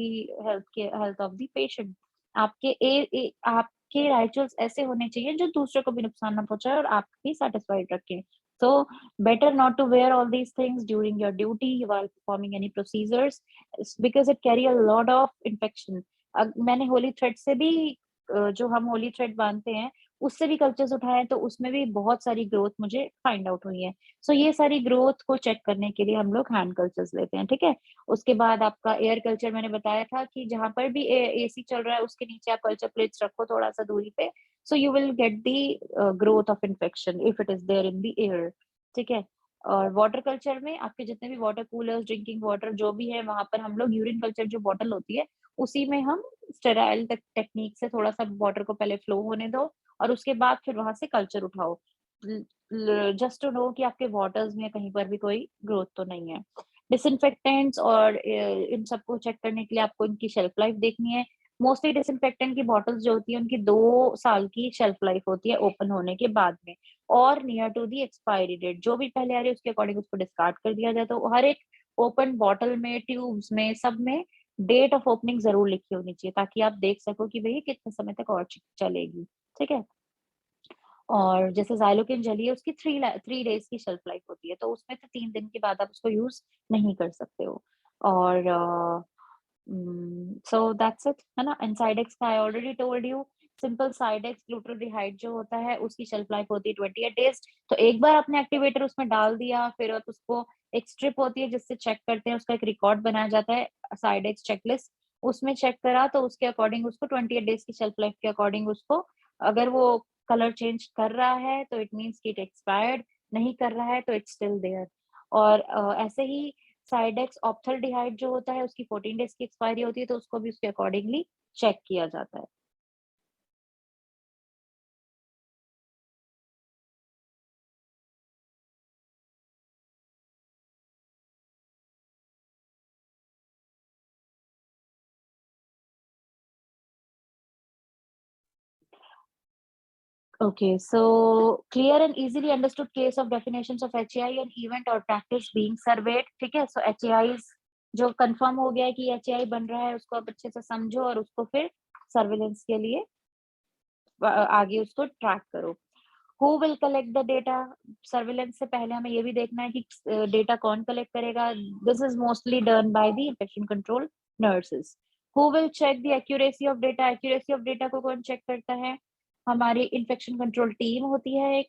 health of the patient. आपके राइचुअल्स ऐसे होने चाहिए जो दूसरे को भी नुकसान ना पहुंचाए और आप भी सेटिस्फाइड रखें। So better not to wear all these things during your duty while performing any procedures, because it carry a lot of infection. मैंने होली थ्रेड से भी जो हम होली थ्रेड बांधते हैं उससे भी कल्चर्स उठाए हैं, तो उसमें भी बहुत सारी ग्रोथ मुझे फाइंड आउट हुई है। सो ये सारी ग्रोथ को चेक करने के लिए हम लोग हैंड कल्चर्स लेते हैं, ठीक है। उसके बाद आपका एयर कल्चर मैंने बताया था कि जहां पर भी एसी चल रहा है उसके नीचे आप कल्चर प्लेट्स रखो थोड़ा सा दूरी पे, so you will get the growth of infection if it is there in the air, ठीक है। और वाटर कल्चर में आपके जितने भी वाटर कूलर्स, ड्रिंकिंग वाटर जो भी है, वहां पर हम लोग यूरिन कल्चर जो बॉटल होती है उसी में हम स्टेराइल टेक्निक से थोड़ा सा वाटर को पहले फ्लो होने दो और उसके बाद फिर वहां से कल्चर उठाओ, जस्ट टू नो कि आपके वाटर्स में कहीं पर भी कोई ग्रोथ तो नहीं है। डिसइंफेक्टेंट्स और इन सबको चेक करने के लिए आपको इनकी शेल्फ लाइफ देखनी है। मोस्टली डिसइंफेक्टेंट की बॉटल्स जो होती है उनकी 2 साल की शेल्फ लाइफ होती है ओपन होने के बाद में, और near to the expiry date जो भी पहले आ रही है उसके अकॉर्डिंग उसको डिस्कार्ड कर दिया जाए। तो हर एक ओपन बॉटल में, ट्यूब्स में, सब में डेट ऑफ ओपनिंग जरूर लिखी होनी चाहिए ताकि आप देख सको कि भई कितने समय तक और चलेगी, ठीक है। और जैसे ज़ाइलोकेन जेली है उसकी 3 डेज़ की शेल्फ लाइफ होती है, तो उसमें से 3 दिन के बाद आप उसको यूज़ नहीं कर सकते हो। और सो दैट्स इट, है ना। एंड साइड एक्स का I already told you, simple Cidex ग्लूटाथायोड जो होता है उसकी शेल्फ लाइफ होती है 28 डेज़। तो एक बार आपने एक्टिवेटर उसमें डाल दिया, फिर आप उसको, एक स्ट्रिप होती है जिससे चेक करते हैं, उसका एक रिकॉर्ड बनाया जाता है साइड एक्स चेकलिस्ट, उसमें चेक करा तो उसके अकॉर्डिंग उसको 28 डेज़ की शेल्फ लाइफ के अकॉर्डिंग उसको, अगर वो कलर चेंज कर रहा है तो इट मीन्स कि इट एक्सपायर्ड, नहीं कर रहा है तो इट्स स्टिल देयर। और ऐसे ही साइडेक्स ऑप्थल्डिहाइड जो होता है उसकी 14 डेज की एक्सपायरी होती है, तो उसको भी उसके अकॉर्डिंगली चेक किया जाता है। Okay, so clear and easily understood case of definitions of HAI and event or practice being surveyed, ठीक है। So HAIs जो कंफर्म हो गया है कि HAI बन रहा है उसको आप अच्छे से समझो और उसको फिर सर्विलेंस के लिए आगे उसको ट्रैक करो। Who will collect the data? Surveillance से पहले हमें ये भी देखना है कि डेटा कौन कलेक्ट करेगा। This is mostly done by the infection control nurses. Who will check the accuracy of data? Accuracy of data को कौन चेक करता है? हमारी इन्फेक्शन कंट्रोल टीम होती है एक,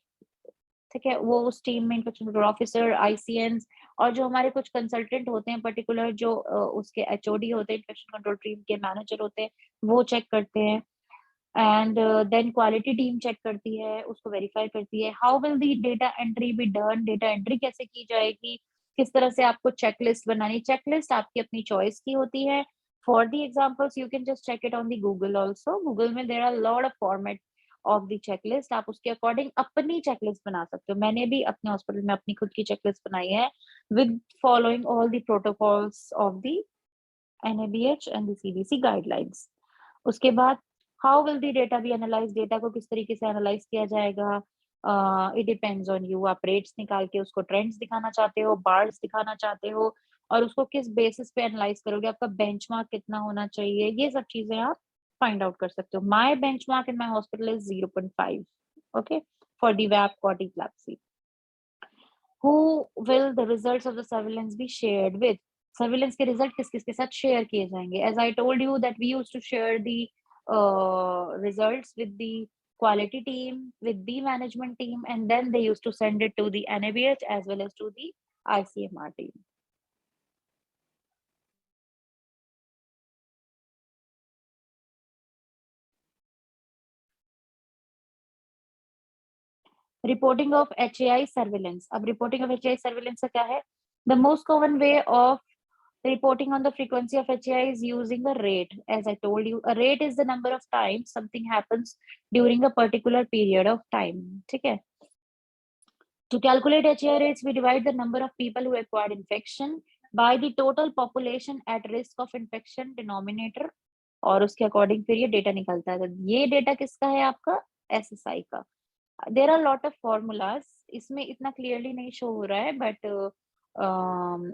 ठीक है। वो उस टीम में इन्फेक्शन कंट्रोल ऑफिसर, आईसीएन्स और जो हमारे कुछ कंसल्टेंट होते हैं पर्टिकुलर, जो उसके एचओडी होते हैं, इन्फेक्शन कंट्रोल टीम के मैनेजर होते हैं, वो चेक करते हैं। And then quality team check करती है, उसको वेरीफाई करती है। How will the data entry be done? Data entry कैसे की जाएगी? किस तरह से आपको चेकलिस्ट बनानी? चेकलिस्ट आपकी अपनी चॉइस की होती है। For the examples you can just check it on the Google also. Google में there are lot of format of the checklist, आप उसके अकॉर्डिंग अपनी चेकलिस्ट बना सकते हो। मैंने भी अपने हॉस्पिटल में अपनी खुद की चेकलिस्ट बनाई है with following all the protocols of the NABH and the CDC guidelines. उसके बाद how will the data be analyse? Data को किस तरीके से एनालाइज किया जाएगा? It depends on you. आप रेट्स निकाल के उसको ट्रेंड्स दिखाना चाहते हो, बार्स दिखाना चाहते हो, और उसको किस बेसिस पे एनालाइज करोगे? आपका बेंचमार्क कितना होना चाहिए? ये सब चीजें आप फाइंड आउट कर सकते हो। My benchmark in my hospital is 0.5, okay, for the VAP CAUTI CLABSI. Who will the results of the surveillance be shared with? Surveillance के रिजल्ट किस किस के साथ शेयर किए जाएंगे? As I told you that we use to share the results with the quality team, with the management team, and then they used to send it to the NABH as well as to the ICMR team. Reporting of HAI surveillance. अब reporting of HAI surveillance का क्या है? The most common way of reporting on the frequency of HAI is using a rate. As I told you, a rate is the number of times something happens during a particular period of time. ठीक है? To calculate HAI rates, we divide the number of people who acquired infection by the total population at risk of infection denominator, और उसके according फिर ये data निकलता है। ये data किसका है? आपका SSI का। There are lot of formulas, इसमें इतना क्लियरली नहीं शो हो रहा है, but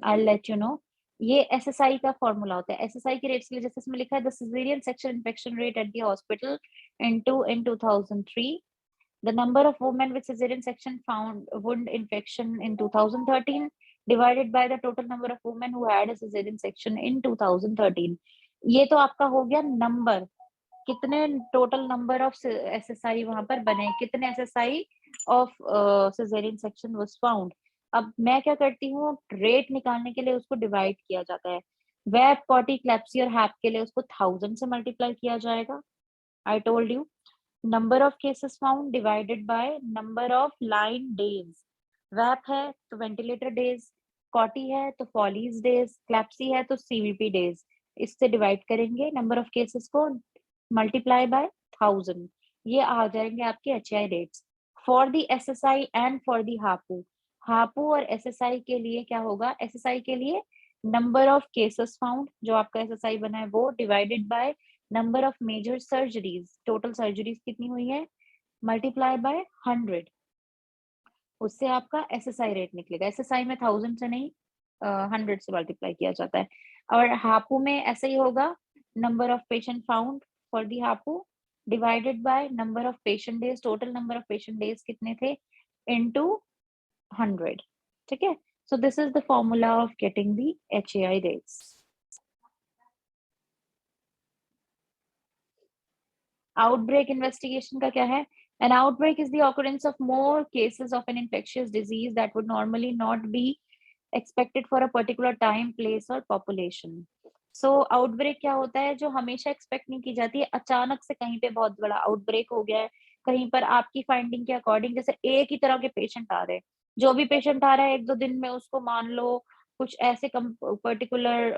I let you know. ये SSI का फॉर्मूला होता है। SSI के रेट्स के लिए जैसे इसमें लिखा है, the caesarean section infection rate at the hospital in 2003, the number of women with cesarean section found wound infection in 2013 divided by the total number of women who had a cesarean section in 2013। ये तो आपका हो गया number, कितने total number of SSI वहां पर बने, कितने SSI of caesarean section was found. अब मैं क्या करती हूँ, रेट निकालने के लिए उसको डिवाइड किया जाता है। वेब, कॉटी, क्लेप्सी और हैप के लिए उसको 1000 से मल्टीप्लाई किया जाएगा। I told you, number of cases found divided by number of line days. VAP है तो वेंटिलेटर डेज, कॉटी है तो फॉलीज डेज, क्लैप्सी है तो CVP डेज। इससे डिवाइड करेंगे नंबर ऑफ केसेस को, मल्टीप्लाई बाय 1000, ये आ जाएंगे आपके HI rates for the SSI and for the HAPU. HAPU और SSI के लिए क्या होगा? SSI के लिए नंबर ऑफ केसेस फाउंड, जो आपका SSI बना है वो, divided by number of major surgeries, total surgeries कितनी हुई है, मल्टीप्लाई बाय 100, उससे आपका SSI रेट निकलेगा। SSI में 1000 से नहीं 100 से मल्टीप्लाई किया जाता है। और हापू में ऐसे ही होगा, number of patient found for the HAPU divided by number of patient days, total number of patient days कितने थे, इनटू 100। ठीक है? So this is the formula of getting the HAI rates. Outbreak investigation का क्या है? An outbreak is the occurrence of more cases of an infectious disease that would normally not be expected for a particular time, place और population. So outbreak क्या होता है? जो हमेशा expect नहीं की जाती है, अचानक से कहीं पे बहुत बड़ा आउटब्रेक हो गया है, कहीं पर आपकी फाइंडिंग के अकॉर्डिंग, जैसे एक ही तरह के पेशेंट आ रहे हैं, जो भी पेशेंट आ रहा है 1-2 दिन में उसको मान लो कुछ ऐसे पर्टिकुलर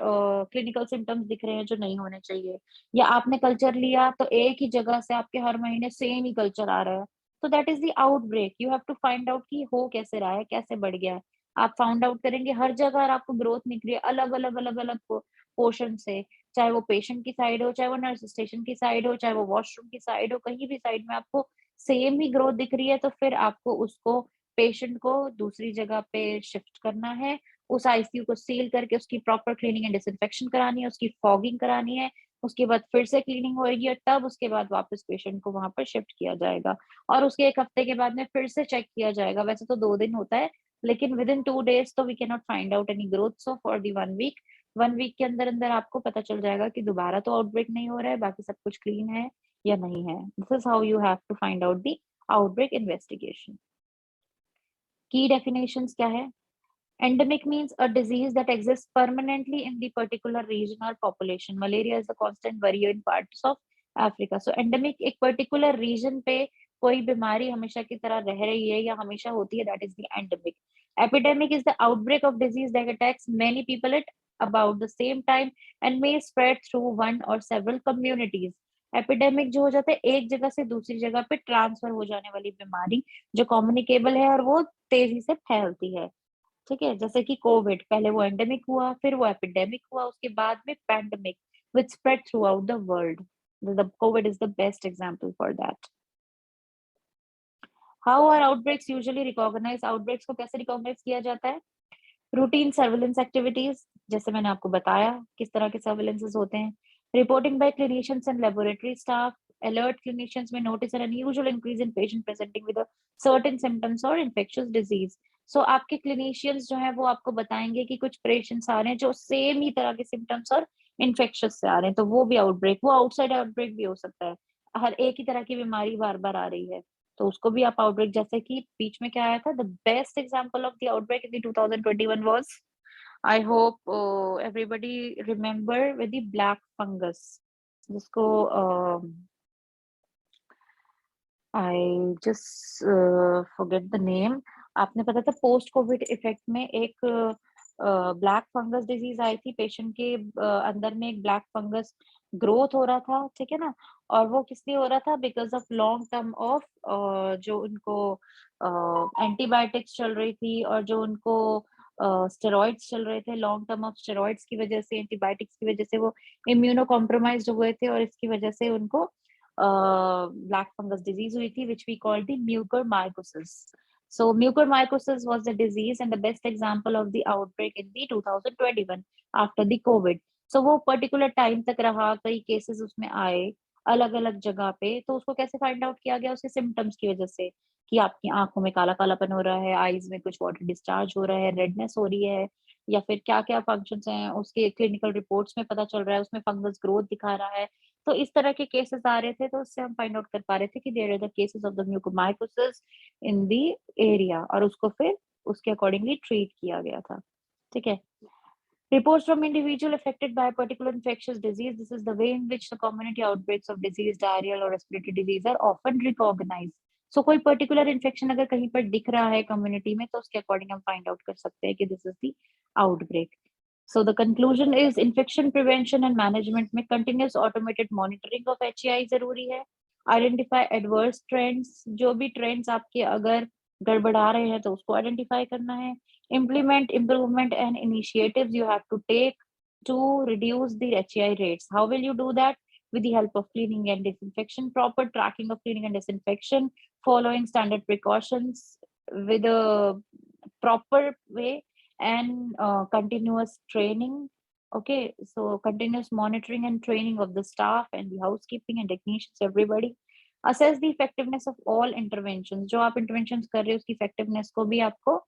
क्लिनिकल सिम्टम्स दिख रहे हैं जो नहीं होने चाहिए, या आपने कल्चर लिया तो एक ही जगह से आपके हर महीने सेम ही कल्चर आ रहा है, तो that is the outbreak. You have to find out कि हो कैसे रहा है, कैसे बढ़ गया है। आप फाउंड आउट करेंगे हर जगह, और आपको ग्रोथ दिख रही है अलग अलग अलग अलग पोर्शन से, चाहे वो पेशेंट की साइड हो, चाहे वो नर्स स्टेशन की साइड हो, चाहे वो वॉशरूम की साइड हो, कहीं भी साइड में आपको सेम ही ग्रोथ दिख रही है, तो फिर आपको उसको, पेशेंट को दूसरी जगह पे शिफ्ट करना है, उस ICU को सील करके उसकी प्रॉपर क्लीनिंग एंड डिसइंफेक्शन करानी है, उसकी फॉगिंग करानी है, उसके बाद फिर से क्लीनिंग होगी, और तब उसके बाद वापस पेशेंट को वहां पर शिफ्ट किया जाएगा, और उसके 1 हफ्ते के बाद में फिर से चेक किया जाएगा। वैसे तो 2 दिन होता है, लेकिन विद इन 2 days तो we can not find out any growth. So for the 1 week, 1 week के अंदर अंदर आपको पता चल जाएगा कि दोबारा तो आउटब्रेक नहीं हो रहा है, बाकी सब कुछ क्लीन है या नहीं है। This is how you have to find out the outbreak investigation. की डेफिनेशंस क्या है? Endemic means a disease that exists permanently in the particular region or population. Malaria is a constant worry in parts of Africa. So endemic एक particular region पे कोई बीमारी हमेशा की तरह रह रही है या हमेशा होती है, that is the endemic. Epidemic is the outbreak of disease that attacks many people at about the same time and may spread through one or several communities. Epidemic जो हो जाता है एक जगह से दूसरी जगह पे ट्रांसफर हो जाने वाली बीमारी, जो कम्युनिकेबल है और वो तेजी से फैलती है। ठीक है? जैसे कि कोविड, पहले वो एंडेमिक हुआ, फिर वो एपिडेमिक हुआ, उसके बाद में pandemic which spread throughout the world. The COVID is the best example for that. How are outbreaks usually recognise? Outbreaks को कैसे रिकॉग्नाइज किया जाता है? रूटीन सर्विलेंस एक्टिविटीज, जैसे मैंने आपको बताया किस तरह के सर्विलेंसेस होते हैं। Reporting by clinicians and laboratory staff, alert clinicians may notice an unusual increase in patient presenting with a certain symptoms or infectious disease. So आपके clinicians जो है वो आपको बताएंगे कि कुछ पेशेंट्स आ रहे हैं जो सेम ही तरह के सिम्टम्स और इन्फेक्शियस से आ रहे हैं, तो वो भी आउटब्रेक, वो आउटसाइड आउटब्रेक भी हो सकता है। हर एक ही तरह की बीमारी बार बार आ रही है तो उसको भी आप आउटब्रेक, जैसे कि बीच में क्या आया था, the best example of the outbreak in the 2021 was, I hope everybody remember, with the black fungus, जिसको I just forget the name. आपने पता था पोस्ट कोविड इफेक्ट में एक ब्लैक फंगस डिजीज आई थी, पेशेंट के अंदर में एक ब्लैक फंगस ग्रोथ हो रहा था, ठीक है ना? और वो किस लिए हो रहा था? Because of long term of जो उनको एंटीबायोटिक्स चल रही थी, और जो उनको स्टेरॉइड्स चल रहे थे, लॉन्ग टर्म ऑफ स्टेरॉइड्स की वजह से, एंटीबायोटिक्स की वजह से वो इम्यूनो कॉम्प्रोमाइज्ड हुए थे, और इसकी वजह से उनको black fungus disease हुई थी, which we call the mucormycosis. So mucormycosis was the disease and the best example of the outbreak in the 2021 after the COVID. So वो particular time तक रहा, कई cases उसमें आए अलग अलग जगह पे। तो उसको कैसे फाइंड आउट किया गया? उसके सिम्टम्स की वजह से, कि आपकी आंखों में काला कालापन हो रहा है, आईज में कुछ वाटर डिस्चार्ज हो रहा है, रेडनेस हो रही है, या फिर क्या क्या फंक्शंस हैं उसके क्लिनिकल रिपोर्ट्स में पता चल रहा है, उसमें फंगस ग्रोथ दिखा रहा है। तो इस तरह के केसेस आ रहे थे, तो उससे हम फाइंड आउट कर पा रहे थे कि there are the cases of the mucormycosis in the area, और उसको फिर उसके अकॉर्डिंगली ट्रीट किया गया था। ठीक है। Reports from individual affected by a particular infectious disease. This is the way in which the community outbreaks of disease, diarrheal or respiratory disease are often recognized. So कोई पर्टिकुलर इन्फेक्शन अगर कहीं पर दिख रहा है कम्युनिटी में, तो उसके अकॉर्डिंग हम फाइंड आउट कर सकते हैं कि this is the outbreak. So the conclusion is infection prevention and management में continuous automated monitoring of HAI जरूरी है. Identify adverse trends, जो भी trends आपके अगर गड़बड़ा रहे हैं तो उसको आइडेंटिफाई करना है. Implement improvement and initiatives you have to take to reduce the HAI rates. How will you do that? With the help of cleaning and disinfection, proper tracking of cleaning and disinfection, following standard precautions with a proper way, and continuous training. Okay, so continuous monitoring and training of the staff and the housekeeping and technicians, everybody. Assess the effectiveness of all interventions. जो आप interventions कर रहे हो उसकी effectiveness को भी आपको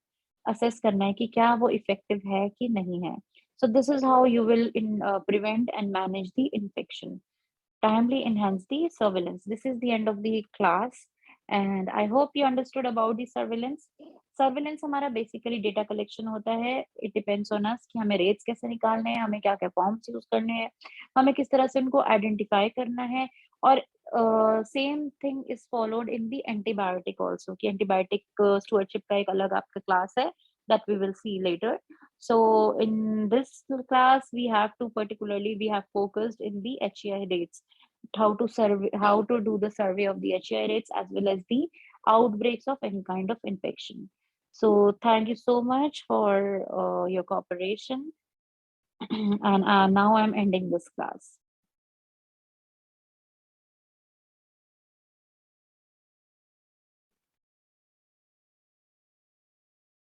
assess करना है कि क्या वो effective है कि नहीं है. So this is how you will prevent and manage the infection. Timely enhance the surveillance. This is the end of the class, and I hope you understood about the surveillance. Surveillance हमारा basically data collection होता है. It depends on us कि हमें rates कैसे निकालने हैं, हमें क्या क्या फॉर्म्स यूज करने हैं, हमें किस तरह से उनको आइडेंटिफाई करना है. और same thing is followed in the antibiotic also, कि एंटीबायोटिक स्टुअरशिप का एक अलग आपका क्लास है, that we will see later. So in this class we have to particularly we have focused in the HEI rates, how to do the survey of the HEI rates as well as the outbreaks of any kind of infection. So thank you so much for your cooperation. And now I'm ending this class.